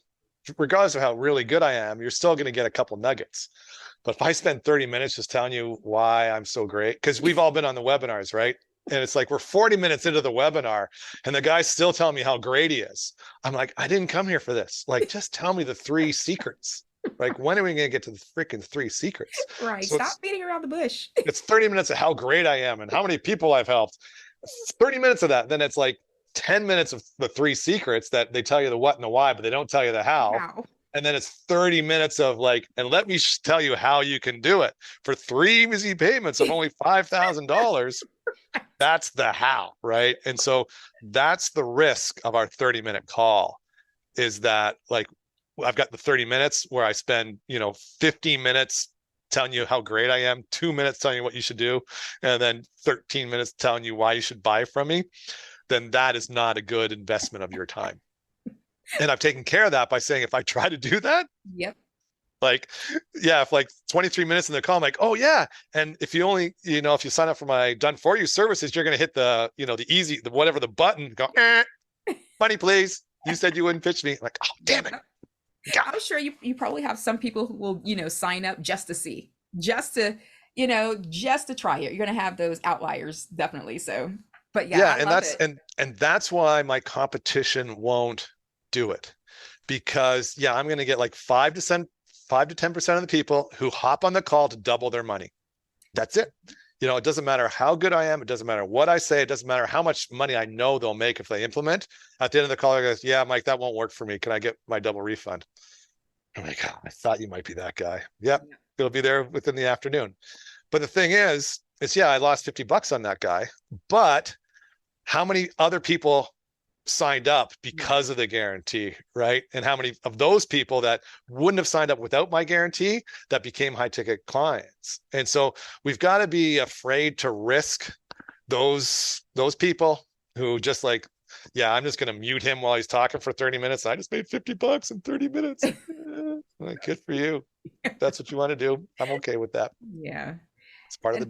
regardless of how really good I am, you're still going to get a couple nuggets. But if I spend 30 minutes just telling you why I'm so great, because we've all been on the webinars, right? And it's like we're 40 minutes into the webinar and the guy's still telling me how great he is. I'm like, I didn't come here for this. Like, just tell me the 3 secrets. Like, when are we going to get to the freaking 3 secrets? Right. So Stop beating around the bush. it's 30 minutes of how great I am and how many people I've helped. 30 minutes of that. Then it's like 10 minutes of the 3 secrets that they tell you the what and the why, but they don't tell you the how. Wow. And then it's 30 minutes of like, and let me tell you how you can do it for 3 easy payments of only $5,000. That's the how, right? And so that's the risk of our 30-minute call, is that like I've got the 30 minutes where I spend, 15 minutes telling you how great I am, 2 minutes telling you what you should do, and then 13 minutes telling you why you should buy from me. Then that is not a good investment of your time. And I've taken care of that by saying, if I try to do that, Yep. like, if like 23 minutes in the call, I'm like, oh yeah. And if you only, if you sign up for my done for you services, you're going to hit the, the easy, the whatever the button, go, money, please. You said you wouldn't pitch me. I'm like, oh, damn it. God. I'm sure you probably have some people who will, sign up just to see, just to try it. You're going to have those outliers, definitely. So, but yeah, and that's, and that's why my competition won't do it, because I'm going to get like 5 to 10% of the people who hop on the call to double their money. That's it. It doesn't matter how good I am. It doesn't matter what I say. It doesn't matter how much money I know they'll make if they implement. At the end of the call, I goes, yeah, Mike, that won't work for me. Can I get my double refund? I'm like, oh, I thought you might be that guy. Yep. It'll be there within the afternoon. But the thing is I lost $50 on that guy, but how many other people signed up because of the guarantee, right? And how many of those people that wouldn't have signed up without my guarantee that became high ticket clients? And so we've got to be afraid to risk those people who just like, I'm just going to mute him while he's talking for 30 minutes. I just made $50 in 30 minutes. Like, good for you. If that's what you want to do, I'm okay with that. Yeah. It's part of the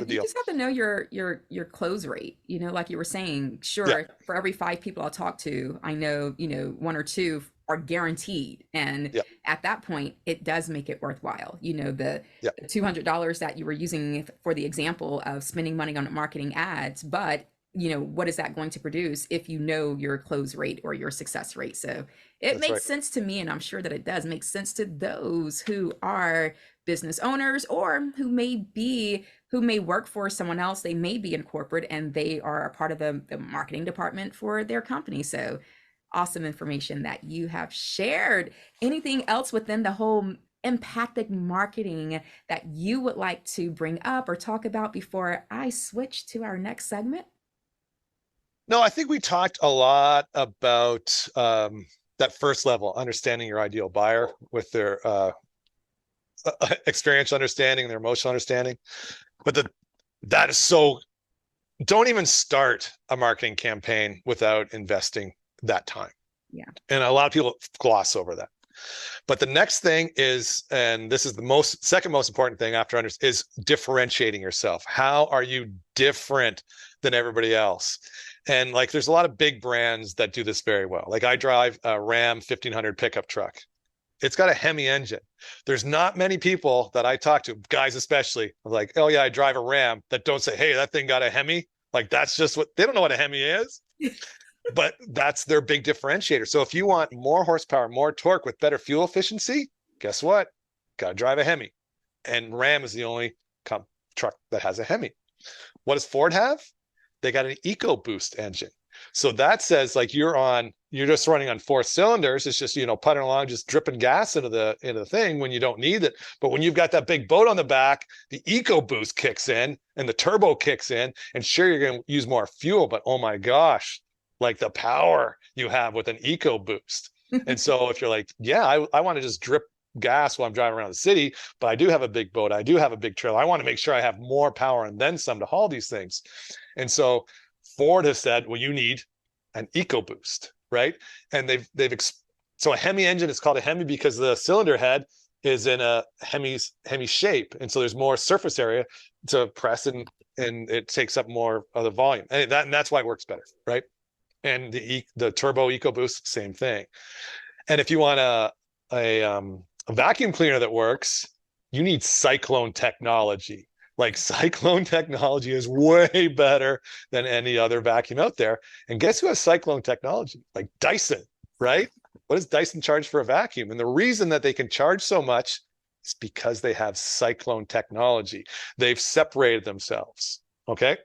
deal. You just have to know your close rate, like you were saying. Sure, for every 5 people I'll talk to, I know, 1 or 2 are guaranteed. And at that point, it does make it worthwhile. The $200 that you were using for the example of spending money on marketing ads, but what is that going to produce if you know your close rate or your success rate? So it makes sense to me, and I'm sure that it does make sense to those who are business owners or who may work for someone else. They may be in corporate and they are a part of the marketing department for their company. So awesome information that you have shared. Anything else within the whole empathic marketing that you would like to bring up or talk about before I switch to our next segment? No, I think we talked a lot about that first level, understanding your ideal buyer with their experiential understanding, their emotional understanding. But that is so, don't even start a marketing campaign without investing that time. Yeah. And a lot of people gloss over that. But the next thing is, and this is the second most important thing after is differentiating yourself. How are you different than everybody else? And like, there's a lot of big brands that do this very well. Like I drive a Ram 1500 pickup truck. It's got a Hemi engine. There's not many people that I talk to, guys especially, like, oh yeah, I drive a Ram, that don't say, hey, that thing got a Hemi. Like that's just what they don't know what a Hemi is. But that's their big differentiator. So if you want more horsepower, more torque with better fuel efficiency, guess what? Got to drive a Hemi. And Ram is the only truck that has a Hemi. What does Ford have? They got an EcoBoost engine. So that says like you're just running on 4 cylinders. It's just, putting along, just dripping gas into the thing when you don't need it. But when you've got that big boat on the back, the EcoBoost kicks in and the turbo kicks in. And sure, you're going to use more fuel, but oh my gosh, like the power you have with an EcoBoost. And so if you're like, yeah, I want to just drip gas while I'm driving around the city, but I do have a big boat, I do have a big trailer, I want to make sure I have more power and then some to haul these things. And so Ford has said, well, you need an EcoBoost, right? And so a Hemi engine is called a Hemi because the cylinder head is in a Hemi shape, and so there's more surface area to press, and it takes up more of the volume, and that's why it works better, right? And the turbo EcoBoost, same thing. And if you want a vacuum cleaner that works, you need Cyclone technology. Like Cyclone technology is way better than any other vacuum out there. And guess who has Cyclone technology? Like Dyson, right? What does Dyson charge for a vacuum? And the reason that they can charge so much is because they have Cyclone technology. They've separated themselves. Okay.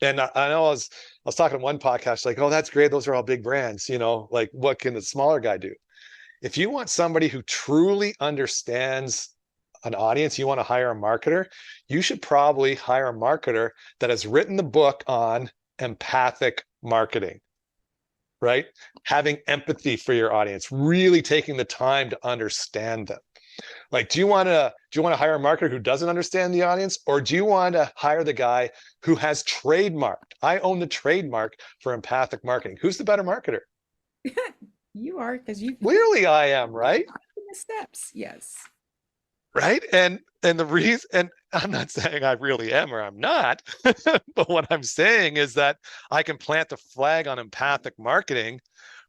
And I know I was talking to one podcast, like, oh, that's great. Those are all big brands. Like what can the smaller guy do? If you want somebody who truly understands an audience, you want to hire a marketer, you should probably hire a marketer that has written the book on empathic marketing, right? Having empathy for your audience, really taking the time to understand them. Like, do you want to hire a marketer who doesn't understand the audience, or do you want to hire the guy who has trademarked? I own the trademark for empathic marketing. Who's the better marketer? You are, because you clearly I am, right? The steps, yes. Right. And the reason, and I'm not saying I really am or I'm not, but what I'm saying is that I can plant the flag on empathic marketing,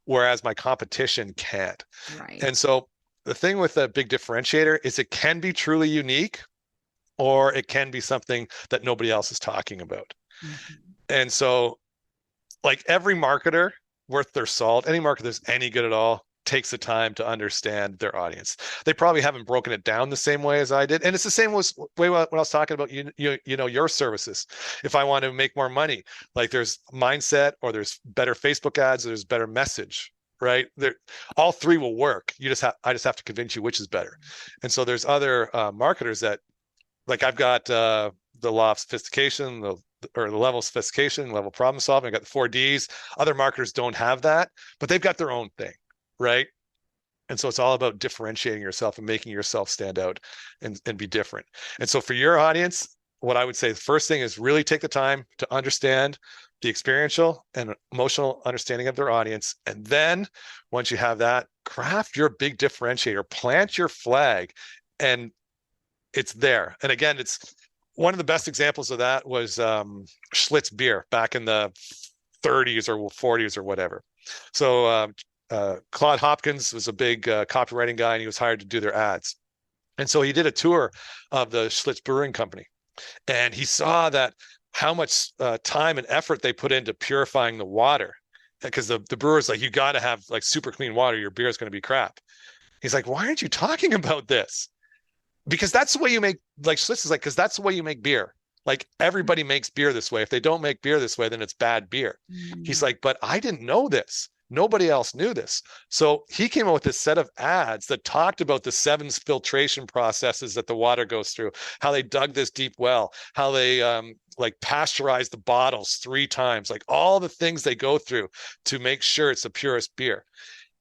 whereas my competition can't. Right. And so the thing with a big differentiator is it can be truly unique, or it can be something that nobody else is talking about. Mm-hmm. And so like every marketer worth their salt, any marketer that's any good at all, takes the time to understand their audience. They probably haven't broken it down the same way as I did. And it's the same way when I was talking about, your services. If I want to make more money, like there's mindset, or there's better Facebook ads, or there's better message, right? All three will work. I just have to convince you which is better. And so there's other marketers that, like I've got the law of sophistication, the level of sophistication, level of problem solving. I got the 4 Ds. Other marketers don't have that, but they've got their own thing. Right. And so it's all about differentiating yourself and making yourself stand out and be different. And so for your audience, what I would say, the first thing is really take the time to understand the experiential and emotional understanding of their audience. And then once you have that, craft your big differentiator, plant your flag, and it's there. And again, it's one of the best examples of that was Schlitz beer back in the 30s or 40s or whatever. So Claude Hopkins was a big copywriting guy, and he was hired to do their ads. And so he did a tour of the Schlitz Brewing Company, and he saw that how much time and effort they put into purifying the water, because the brewer's like, you got to have like super clean water. Your beer is going to be crap. He's like, why aren't you talking about this? Because that's the way you make, like Schlitz is like, because that's the way you make beer. Like everybody makes beer this way. If they don't make beer this way, then it's bad beer. He's like, but I didn't know this. Nobody else knew this. So he came up with this set of ads that talked about the 7 filtration processes that the water goes through, how they dug this deep well, how they like pasteurized the bottles 3 times, like all the things they go through to make sure it's the purest beer.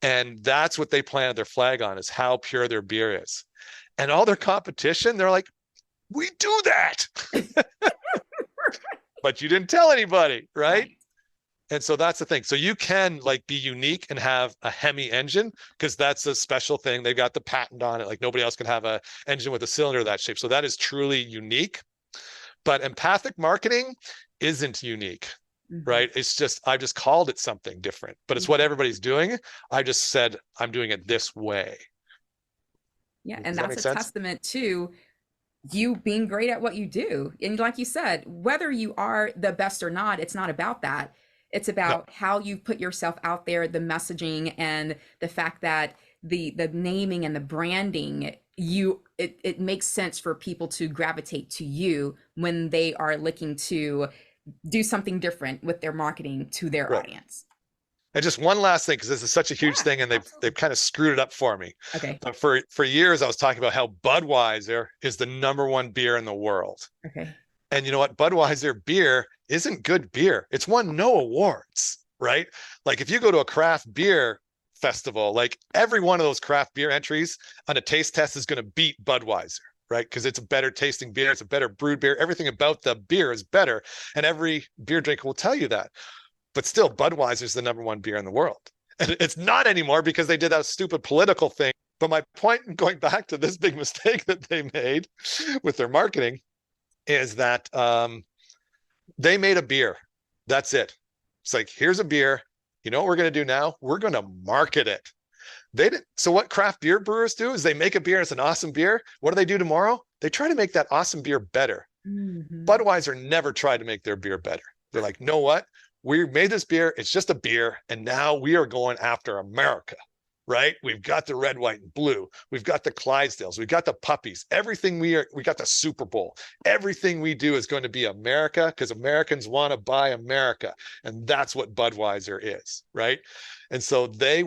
And that's what they planted their flag on, is how pure their beer is. And all their competition, they're like, we do that. But you didn't tell anybody, right? And so that's the thing. So you can like be unique and have a Hemi engine because that's a special thing. They've got the patent on it. Like nobody else can have a engine with a cylinder of that shape. So that is truly unique. But empathic marketing isn't unique, right? It's just, I've just called it something different, but it's what everybody's doing. I just said, I'm doing it this way. Yeah. Does And that that's make a sense? testament to you being great at what you do. And like you said, whether you are the best or not, it's not about that. It's No, about how you put yourself out there, the messaging and the fact that the naming and the branding, it makes sense for people to gravitate to you when they are looking to do something different with their marketing to their right. audience. And just one last thing, because this is such a huge Yeah, thing, and they've absolutely. kind of screwed it up for me. Okay. But for years, I was talking about how Budweiser is the number one beer in the world. Okay. And you know what? Budweiser beer isn't good beer. It's won no awards, right? Like if you go to a craft beer festival, like every one of those craft beer entries on a taste test is going to beat Budweiser, right? Because it's a better tasting beer, it's a better brewed beer. Everything about the beer is better, and every beer drinker will tell you that. But still, Budweiser is the number one beer in the world. And it's not anymore because they did that stupid political thing. But my point in going back to this big mistake that they made with their marketing is that they made a beer. That's it. It's like, here's a beer. You know what we're going to do now? We're going to market it. They didn't. So what craft beer brewers do is they make a beer. It's an awesome beer. What do they do tomorrow? They try to make that awesome beer better. Mm-hmm. Budweiser never tried to make their beer better. They're like, know what? We made this beer. It's just a beer. And now we are going after America, right? We've got the red, white, and blue. We've got the Clydesdales. We've got the puppies. Everything we got the Super Bowl. Everything we do is going to be America because Americans want to buy America. And that's what Budweiser is, right? And so they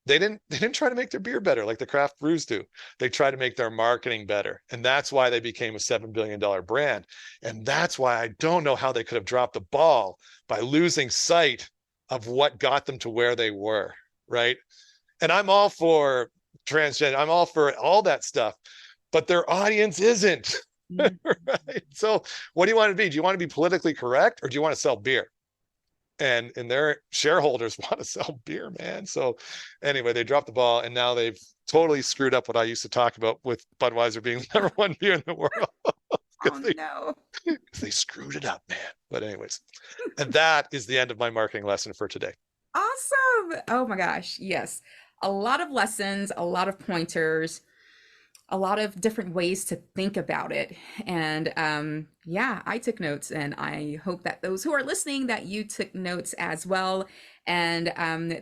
didn't try to make their beer better like the craft brews do. They try to make their marketing better. And that's why they became a $7 billion brand. And that's why I don't know how they could have dropped the ball by losing sight of what got them to where they were, right? And I'm all for transgender, I'm all for all that stuff, but their audience isn't. Right? So what do you want to be? Do you want to be politically correct or do you want to sell beer? And their shareholders want to sell beer, man. So anyway, they dropped the ball and now they've totally screwed up what I used to talk about with Budweiser being the number one beer in the world. Oh they, no. they screwed it up, man. But anyways, and that is the end of my marketing lesson for today. Awesome. Oh my gosh. Yes. A lot of lessons, a lot of pointers, a lot of different ways to think about it. And yeah, I took notes and I hope that those who are listening that you took notes as well. And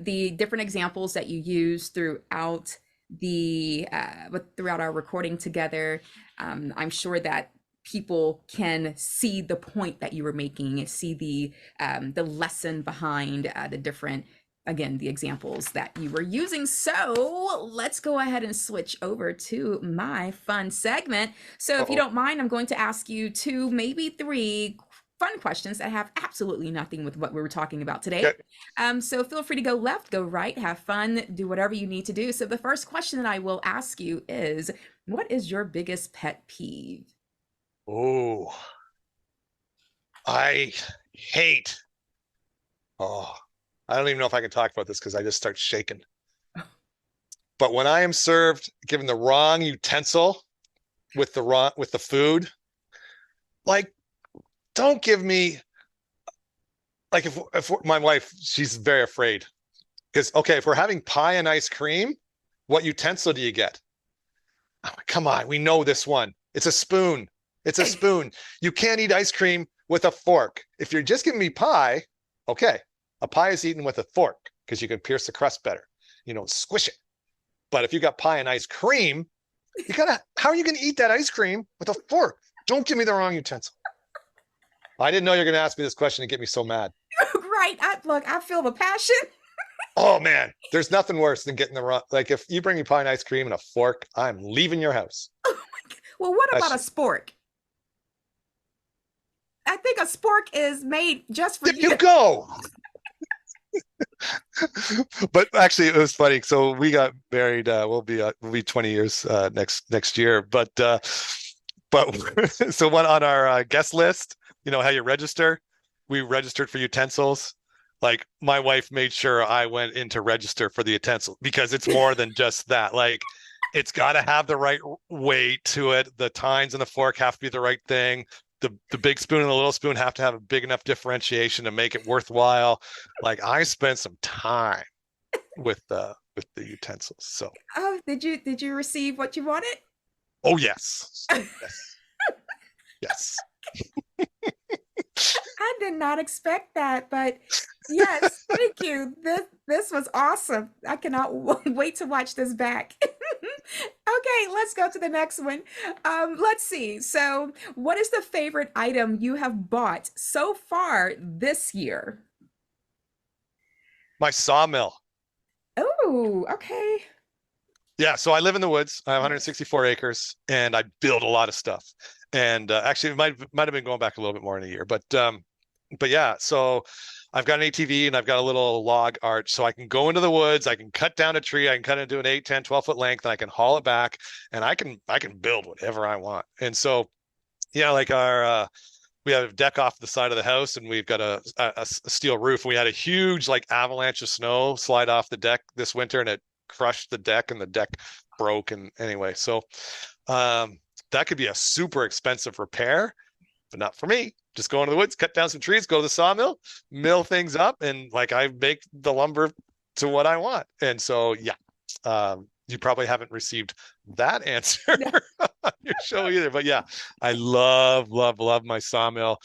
the different examples that you use throughout throughout our recording together, I'm sure that people can see the point that you were making, see the lesson behind the different, again, the examples that you were using. So let's go ahead and switch over to my fun segment. So if you Uh-oh. don't mind, I'm going to ask you two, maybe three fun questions that have absolutely nothing with what we were talking about today. Okay. So feel free to go left, go right, have fun, do whatever you need to do. So the first question that I will ask you is, what is your biggest pet peeve? Oh, I hate. Oh, I don't even know if I can talk about this because I just start shaking. But when I am served, given the wrong utensil with the food, like don't give me like if my wife, she's very afraid because okay, if we're having pie and ice cream, what utensil do you get? I'm like, come on, we know this one. It's a spoon. It's a spoon. You can't eat ice cream with a fork. If you're just giving me pie, okay, a pie is eaten with a fork because you can pierce the crust better. You know, squish it. But if you got pie and ice cream, how are you going to eat that ice cream with a fork? Don't give me the wrong utensil. I didn't know you're going to ask me this question and get me so mad. Right. Look, I feel the passion. Oh man, there's nothing worse than getting the wrong. Like if you bring me pie and ice cream and a fork, I'm leaving your house. Oh my God. Well, what about a That's spork? I think a spork is made just for there you. you go. But actually, it was funny. So we got married. We'll be 20 years next year. But so one on our guest list. You know how you register. We registered for utensils. Like my wife made sure I went in to register for the utensil because it's more than just that. Like it's got to have the right weight to it. The tines and the fork have to be the right thing. The big spoon and the little spoon have to have a big enough differentiation to make it worthwhile. Like I spent some time with the utensils. So, Oh, did you receive what you wanted? oh yes. Yes. Yes. I did not expect that, but yes, thank you. This was awesome. I cannot wait to watch this back. Okay, let's go to the next one. Let's see. So, what is the favorite item you have bought so far this year? My sawmill. Oh, okay. Yeah, so I live in the woods. I have Yes. 164 acres, and I build a lot of stuff. And actually, it might have been going back a little bit more in a year, but yeah. So I've got an ATV and I've got a little log arch, so I can go into the woods. I can cut down a tree. I can cut it into an 8, 10, 12 foot length, and I can haul it back, and I can build whatever I want. And so yeah, like our we have a deck off the side of the house, and we've got a steel roof. We had a huge like avalanche of snow slide off the deck this winter, and it crushed the deck, and the deck broke. And anyway, so um, that could be a super expensive repair, but not for me. Just go into the woods, cut down some trees, go to the sawmill, mill things up, and like I make the lumber to what I want. And so, yeah, you probably haven't received that answer No. on your show either. But yeah, I love, love, love my sawmill.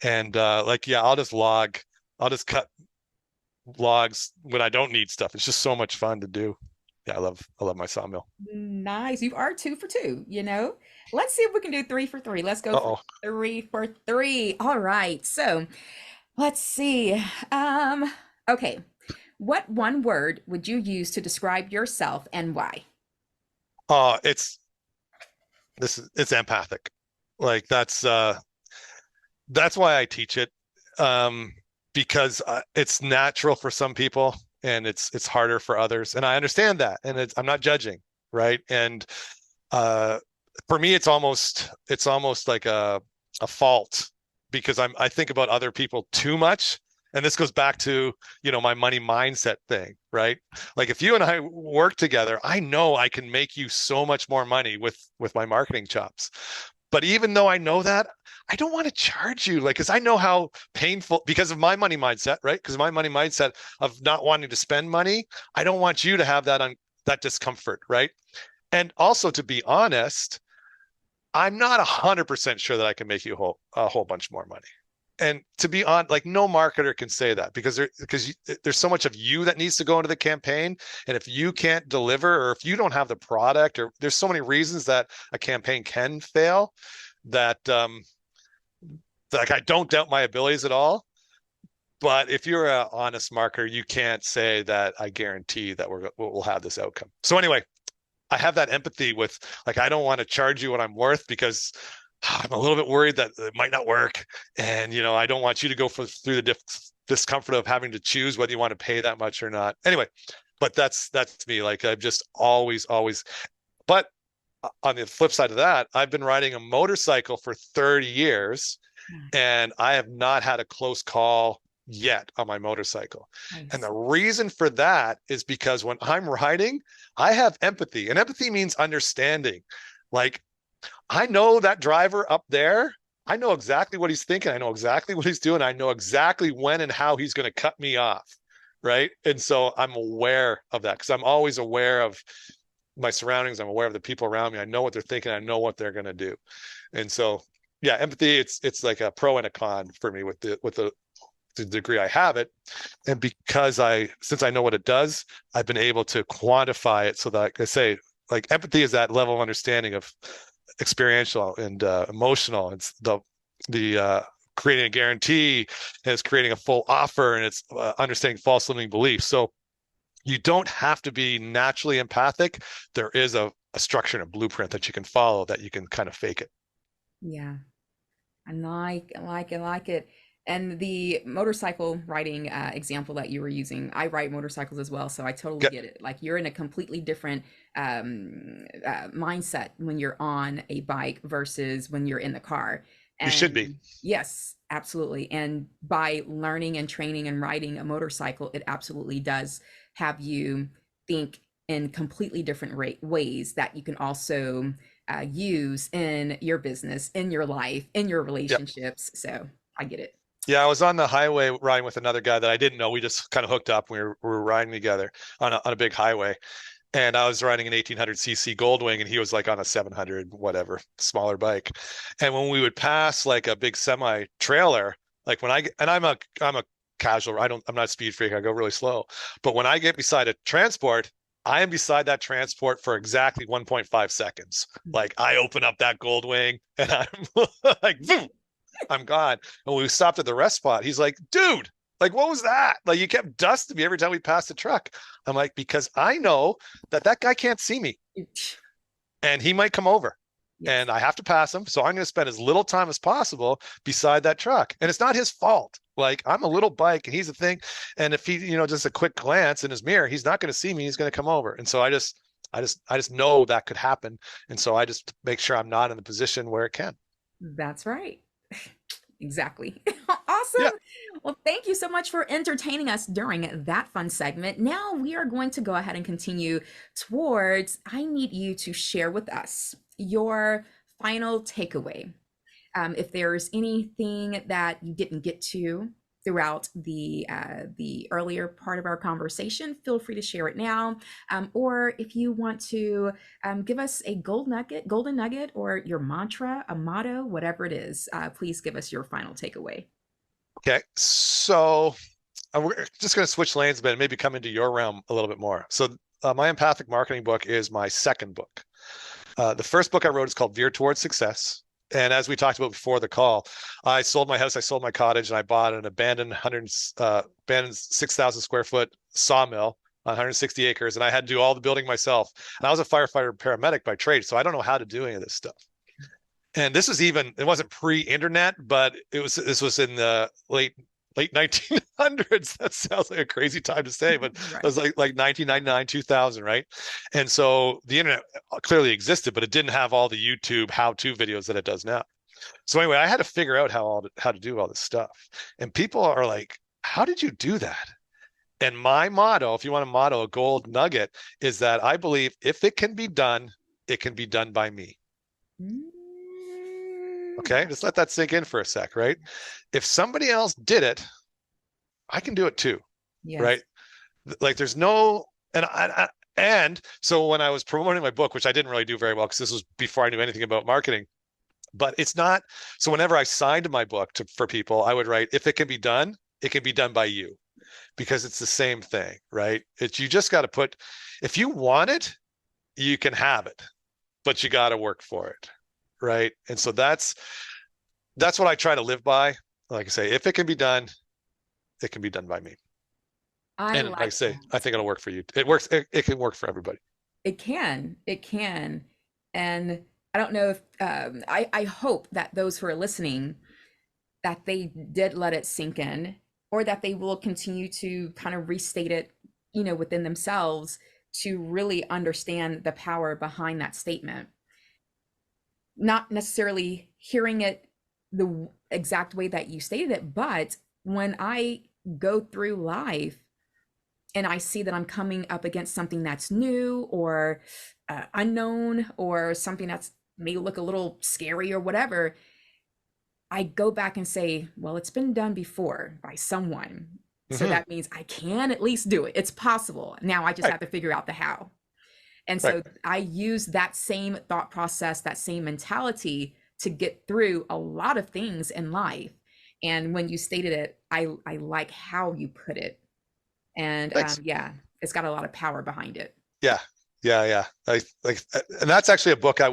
And like, yeah, I'll just cut logs when I don't need stuff. It's just so much fun to do. Yeah, I love my sawmill. Nice. You are two for two, you know? Let's see if we can do three for three. Let's go for Uh-oh. three for three. All right. So let's see. Um, okay. What one word would you use to describe yourself and why? It's it's empathic. Like that's why I teach it. Um, because it's natural for some people and it's harder for others. And I understand that. And I'm not judging, right? And uh for me it's almost like a fault because I think about other people too much. And this goes back to, my money mindset thing, right? Like if you and I work together, I know I can make you so much more money with my marketing chops. But even though I know that, I don't want to charge you, like, because I know how painful, because of my money mindset, right? Because my money mindset of not wanting to spend money, I don't want you to have that discomfort, right? And also, to be honest, I'm not 100% sure that I can make you a whole bunch more money. And to be on, like, no marketer can say that because there's so much of you that needs to go into the campaign. And if you can't deliver, or if you don't have the product, or there's so many reasons that a campaign can fail, that like I don't doubt my abilities at all. But if you're an honest marketer, you can't say that I guarantee that we'll have this outcome. So anyway, I have that empathy with, like, I don't want to charge you what I'm worth because I'm a little bit worried that it might not work. And, I don't want you to go through the discomfort of having to choose whether you want to pay that much or not. Anyway, but that's me. Like I've just always, but on the flip side of that, I've been riding a motorcycle for 30 years and I have not had a close call yet on my motorcycle. And Nice. the reason for that is because when I'm riding, I have empathy, and empathy means understanding. Like I know that driver up there. I know exactly what he's thinking. I know exactly what he's doing. I know exactly when and how he's going to cut me off. Right. And so I'm aware of that because I'm always aware of my surroundings. I'm aware of the people around me. I know what they're thinking. I know what they're going to do. And so, yeah, empathy, it's like a pro and a con for me with the degree I have it. And since I know what it does, I've been able to quantify it so that, like I say, like empathy is that level of understanding of experiential and emotional. It's the creating a guarantee, and it's creating a full offer, and it's understanding false limiting beliefs. So you don't have to be naturally empathic. There is a structure and a blueprint that you can follow that you can kind of fake it. Yeah. I like it. And the motorcycle riding example that you were using, I ride motorcycles as well, so I totally Get, get it. Like you're in a completely different mindset when you're on a bike versus when you're in the car. You should be. And yes, absolutely. And by learning and training and riding a motorcycle, it absolutely does have you think in completely different ways that you can also use in your business, in your life, in your Yep. relationships. So I get it. Yeah, I was on the highway riding with another guy that I didn't know. We just kind of hooked up. We were riding together on a big highway. And I was riding an 1800cc Goldwing, and he was like on a 700, whatever, smaller bike. And when we would pass like a big semi trailer, like when and I'm a casual, I'm not a speed freak. I go really slow. But when I get beside a transport, I am beside that transport for exactly 1.5 seconds. Like I open up that Goldwing and I'm like, boom, I'm gone. And when we stopped at the rest spot, he's like, dude, like, what was that? Like, you kept dusting me every time we passed the truck. I'm like, because I know that guy can't see me and he might come over and I have to pass him. So I'm going to spend as little time as possible beside that truck. And it's not his fault. Like, I'm a little bike and he's a thing. And if he, just a quick glance in his mirror, he's not going to see me. He's going to come over. And so I just know that could happen. And so I just make sure I'm not in the position where it can. That's right. Exactly. Awesome. Yeah. Well, thank you so much for entertaining us during that fun segment. Now we are going to go ahead and continue towards, I need you to share with us your final takeaway. If there's anything that you didn't get to throughout the earlier part of our conversation, feel free to share it now. Or if you want to give us a golden nugget, or your mantra, a motto, whatever it is, please give us your final takeaway. Okay. So we're just going to switch lanes a bit and maybe come into your realm a little bit more. So my empathic marketing book is my second book. The first book I wrote is called Veer Towards Success. And as we talked about before the call, I sold my house, I sold my cottage, and I bought an abandoned 6,000 square foot sawmill on 160 acres. And I had to do all the building myself. And I was a firefighter and paramedic by trade, so I don't know how to do any of this stuff. And this was it wasn't pre-internet, but this was in the late 1900s. That sounds like a crazy time to say, but right. It was like 1999, 2000, right? And so the internet clearly existed, but it didn't have all the YouTube how-to videos that it does now. So anyway, I had to figure out how to do all this stuff. And people are like, how did you do that? And my motto, if you want a motto, a gold nugget, is that I believe if it can be done, it can be done by me. Okay, just let that sink in for a sec, right? If somebody else did it, I can do it too, yes. Right? Like there's no, and so when I was promoting my book, which I didn't really do very well because this was before I knew anything about marketing, but it's not, so whenever I signed my book for people, I would write, if it can be done, it can be done by you, because it's the same thing, right? You just got to put, if you want it, you can have it, but you got to work for it. Right. And so that's what I try to live by. Like I say, if it can be done, it can be done by me. And like I say, that. I think it'll work for you. It works. It can work for everybody. It can. And I don't know if I hope that those who are listening, that they did let it sink in, or that they will continue to kind of restate it, within themselves to really understand the power behind that statement. Not necessarily hearing it the exact way that you stated it, but when I go through life and I see that I'm coming up against something that's new or unknown, or something that's may look a little scary or whatever, I go back and say, well, it's been done before by someone. Mm-hmm. So that means I can at least do it. It's possible. Now I just have to figure out the how. And so I use that same thought process, that same mentality to get through a lot of things in life. And when you stated it, I like how you put it. And it's got a lot of power behind it. Yeah. And that's actually a book I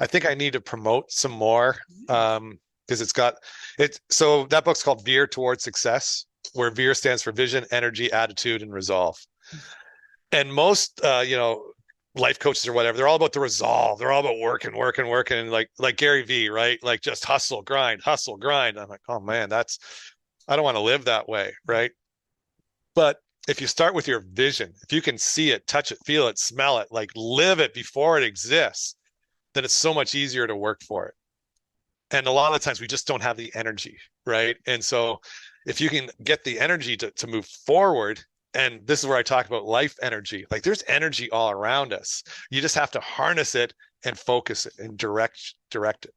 think I need to promote some more, because it's got it. So that book's called Veer Towards Success, where Veer stands for vision, energy, attitude, and resolve. And most, life coaches or whatever, they're all about the resolve. They're all about working, and like Gary V, right? Like just hustle, grind. I'm like, oh man, I don't want to live that way, right? But if you start with your vision, if you can see it, touch it, feel it, smell it, like live it before it exists, then it's so much easier to work for it. And a lot of the times we just don't have the energy, right? And so if you can get the energy to move forward, and this is where I talk about life energy, like there's energy all around us. You just have to harness it and focus it and direct it.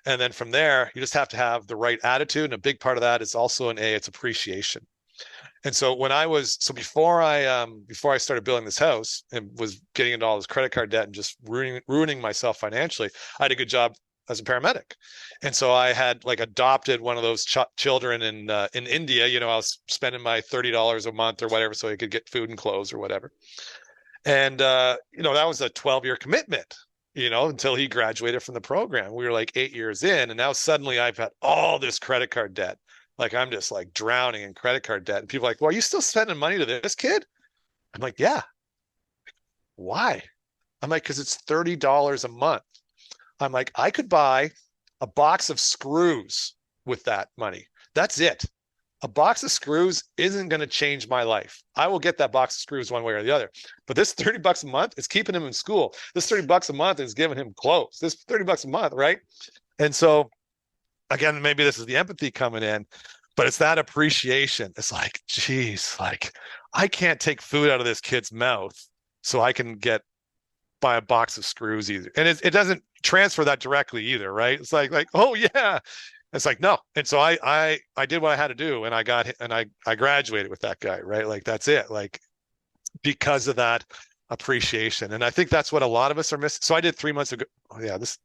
And then from there, you just have to have the right attitude. And a big part of that is also it's appreciation. And so before I started building this house and was getting into all this credit card debt and just ruining myself financially, I had a good job as a paramedic. And so I had like adopted one of those children in India. You know, I was spending my $30 a month or whatever so I could get food and clothes or whatever. And that was a 12-year commitment, until he graduated from the program. We were like 8 years in, and now suddenly I've had all this credit card debt. Like I'm just like drowning in credit card debt. And people are like, well, are you still spending money to this kid? I'm like, yeah. Why? I'm like, because it's $30 a month. I'm like, I could buy a box of screws with that money. That's it. A box of screws isn't going to change my life. I will get that box of screws one way or the other. But this $30 a month is keeping him in school. This $30 a month is giving him clothes. This $30 a month, right? And so again, maybe this is the empathy coming in, but it's that appreciation. It's like, geez, like I can't take food out of this kid's mouth so I can buy a box of screws either. And it doesn't transfer that directly either, right? It's like, oh yeah. It's like, no. And so I did what I had to do, and I graduated with that guy, right? Like that's it. Like because of that appreciation. And I think that's what a lot of us are missing. So I did 3 months ago. Oh yeah, this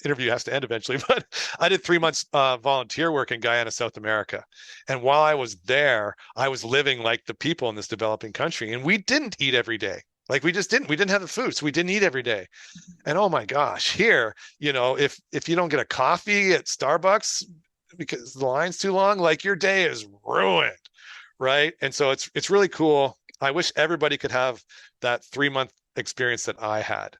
interview has to end eventually, but I did 3 months volunteer work in Guyana, South America. And while I was there, I was living like the people in this developing country, and we didn't eat every day. Like we didn't have the food, so we didn't eat every day. And oh my gosh, here, if you don't get a coffee at Starbucks because the line's too long, like your day is ruined, right? And so it's really cool. I wish everybody could have that 3-month experience that I had,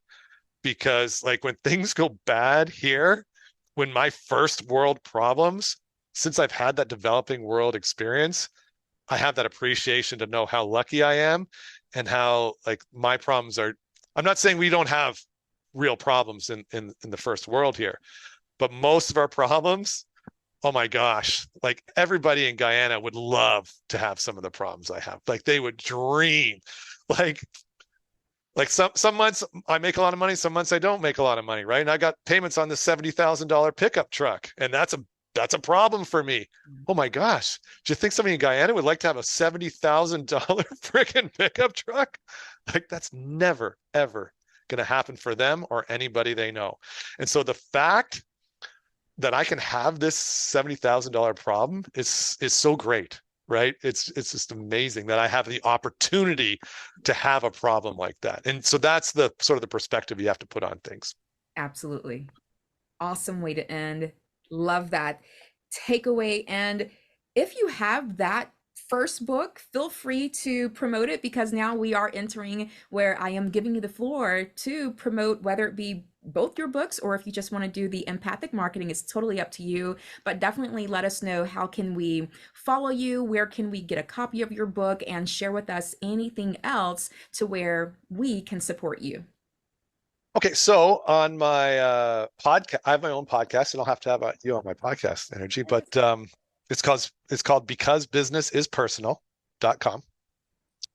because like when things go bad here, when my first world problems, since I've had that developing world experience, I have that appreciation to know how lucky I am and how like my problems are. I'm not saying we don't have real problems in the first world here, but most of our problems, oh my gosh, like everybody in Guyana would love to have some of the problems I have. Like they would dream, like some months I make a lot of money, some months I don't make a lot of money, right? And I got payments on this $70,000 pickup truck, and that's a problem for me. Oh my gosh. Do you think somebody in Guyana would like to have a $70,000 freaking pickup truck? Like that's never, ever going to happen for them or anybody they know. And so the fact that I can have this $70,000 problem is so great, right? It's just amazing that I have the opportunity to have a problem like that. And so that's the sort of the perspective you have to put on things. Absolutely. Awesome way to end. Love that takeaway. And if you have that first book, feel free to promote it, because now we are entering where I am giving you the floor to promote, whether it be both your books or if you just want to do the empathic marketing. It's totally up to you, but definitely let us know, how can we follow you? Where can we get a copy of your book? And share with us anything else to where we can support you. Okay, so on my podcast, I have my own podcast, and I'll have to have you on my podcast, Nrgy, but it's called BecauseBusinessIsPersonal.com.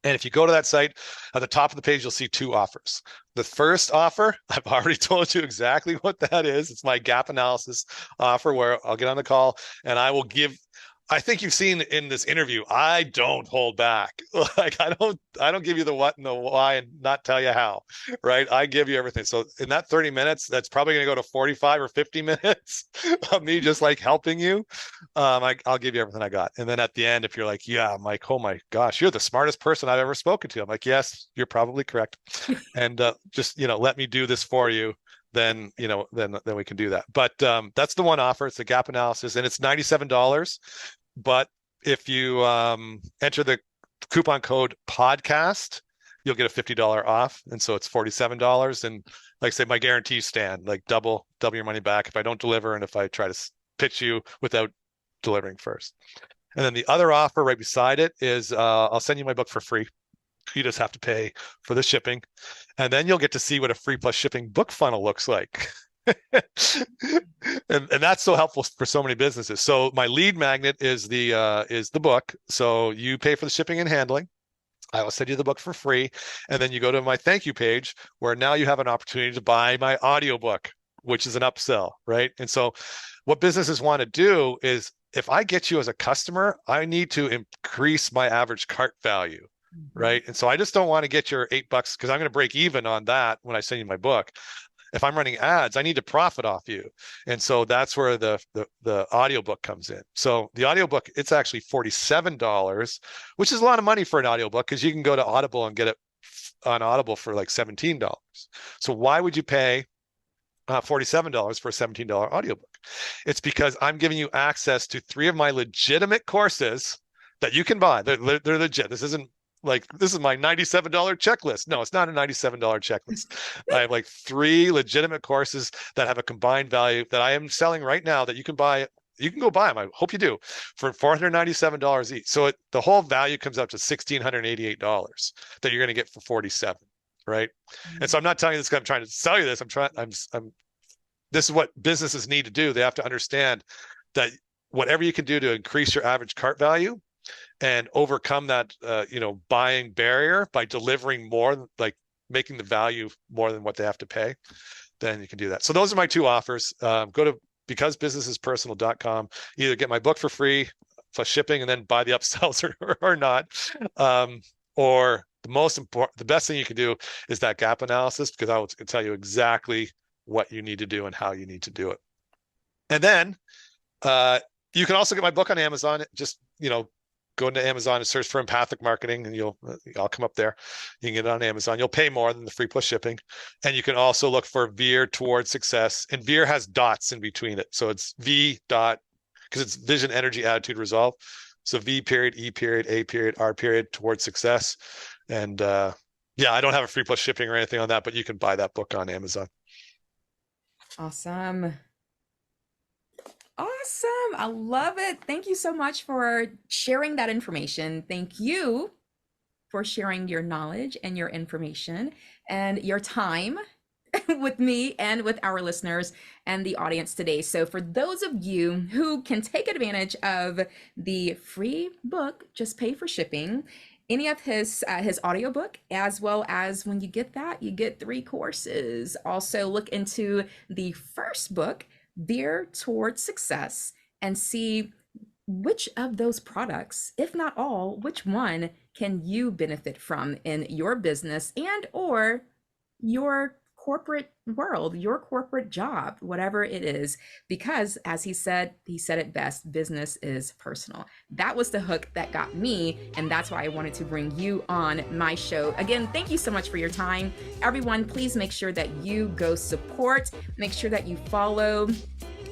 And if you go to that site, at the top of the page, you'll see 2 offers. The first offer, I've already told you exactly what that is. It's my gap analysis offer, where I'll get on the call and I will I think you've seen in this interview, I don't hold back. Like I don't give you the what and the why and not tell you how, right? I give you everything. So in that 30 minutes, that's probably going to go to 45 or 50 minutes of me just like helping you. I'll give you everything I got. And then at the end, if you're like, yeah, I'm like, oh my gosh, you're the smartest person I've ever spoken to. I'm like, yes, you're probably correct. And just, let me do this for you. Then we can do that. But that's the one offer. It's a gap analysis, and it's $97. But if you enter the coupon code podcast, you'll get a $50 off, and so it's $47. And like I say, my guarantees stand, like double your money back if I don't deliver, and if I try to pitch you without delivering first. And then the other offer right beside it is I'll send you my book for free. You just have to pay for the shipping, and then you'll get to see what a free plus shipping book funnel looks like. And that's so helpful for so many businesses. So my lead magnet is the book. So you pay for the shipping and handling. I will send you the book for free. And then you go to my thank you page where now you have an opportunity to buy my audiobook, which is an upsell, right? And so what businesses want to do is if I get you as a customer, I need to increase my average cart value, right? And so I just don't want to get your $8 because I'm going to break even on that when I send you my book. If I'm running ads, I need to profit off you. And so that's where the audiobook comes in. So the audiobook, it's actually $47, which is a lot of money for an audiobook because you can go to Audible and get it on Audible for like $17. So why would you pay $47 for a $17 audiobook? It's because I'm giving you access to 3 of my legitimate courses that you can buy. They're legit. This isn't like, this is my $97 checklist. No, it's not a $97 checklist. I have like 3 legitimate courses that have a combined value that I am selling right now that you can buy. You can go buy them. I hope you do for $497 each. So the whole value comes up to $1,688 that you're going to get for $47, right? And so I'm not telling you this because I'm trying to sell you this. This is what businesses need to do. They have to understand that whatever you can do to increase your average cart value and overcome that, buying barrier by delivering more, like making the value more than what they have to pay, then you can do that. So those are my 2 offers. Go to becausebusinessispersonal.com, either get my book for free plus shipping and then buy the upsells or not. Or the best thing you can do is that gap analysis, because I will tell you exactly what you need to do and how you need to do it. And then you can also get my book on Amazon. Just, go into Amazon and search for Empathic Marketing and I'll come up there. You can get it on Amazon. You'll pay more than the free plus shipping. And you can also look for Veer Towards Success. And Veer has dots in between it. So it's V dot, because it's vision, energy, attitude, resolve. So V period, E period, A period, R period, Towards Success. And I don't have a free plus shipping or anything on that, but you can buy that book on Amazon. Awesome. I love it. Thank you so much for sharing that information. Thank you for sharing your knowledge and your information and your time with me and with our listeners and the audience today. So for those of you who can take advantage of the free book, just pay for shipping, any of his audiobook, as well as when you get that, you get 3 courses. Also look into the first book, Veer Towards Success, and see which of those products, if not all, which one can you benefit from in your business and or your corporate world, your corporate job, whatever it is. Because as he said it best, business is personal. That was the hook that got me, and that's why I wanted to bring you on my show. Again, thank you so much for your time. Everyone, please make sure that you go support, make sure that you follow,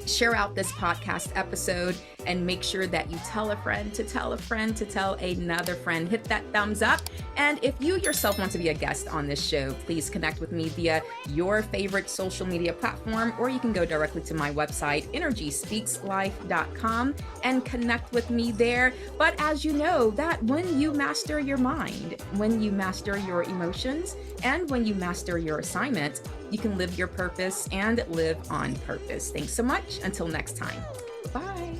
share out this podcast episode, and make sure that you tell a friend to tell a friend to tell another friend. Hit that thumbs up. And if you yourself want to be a guest on this show, please connect with me via your favorite social media platform, or you can go directly to my website, nrgyspeakslife.com, and connect with me there. But as you know, that when you master your mind, when you master your emotions, and when you master your assignment, you can live your purpose and live on purpose. Thanks so much. Until next time. Bye.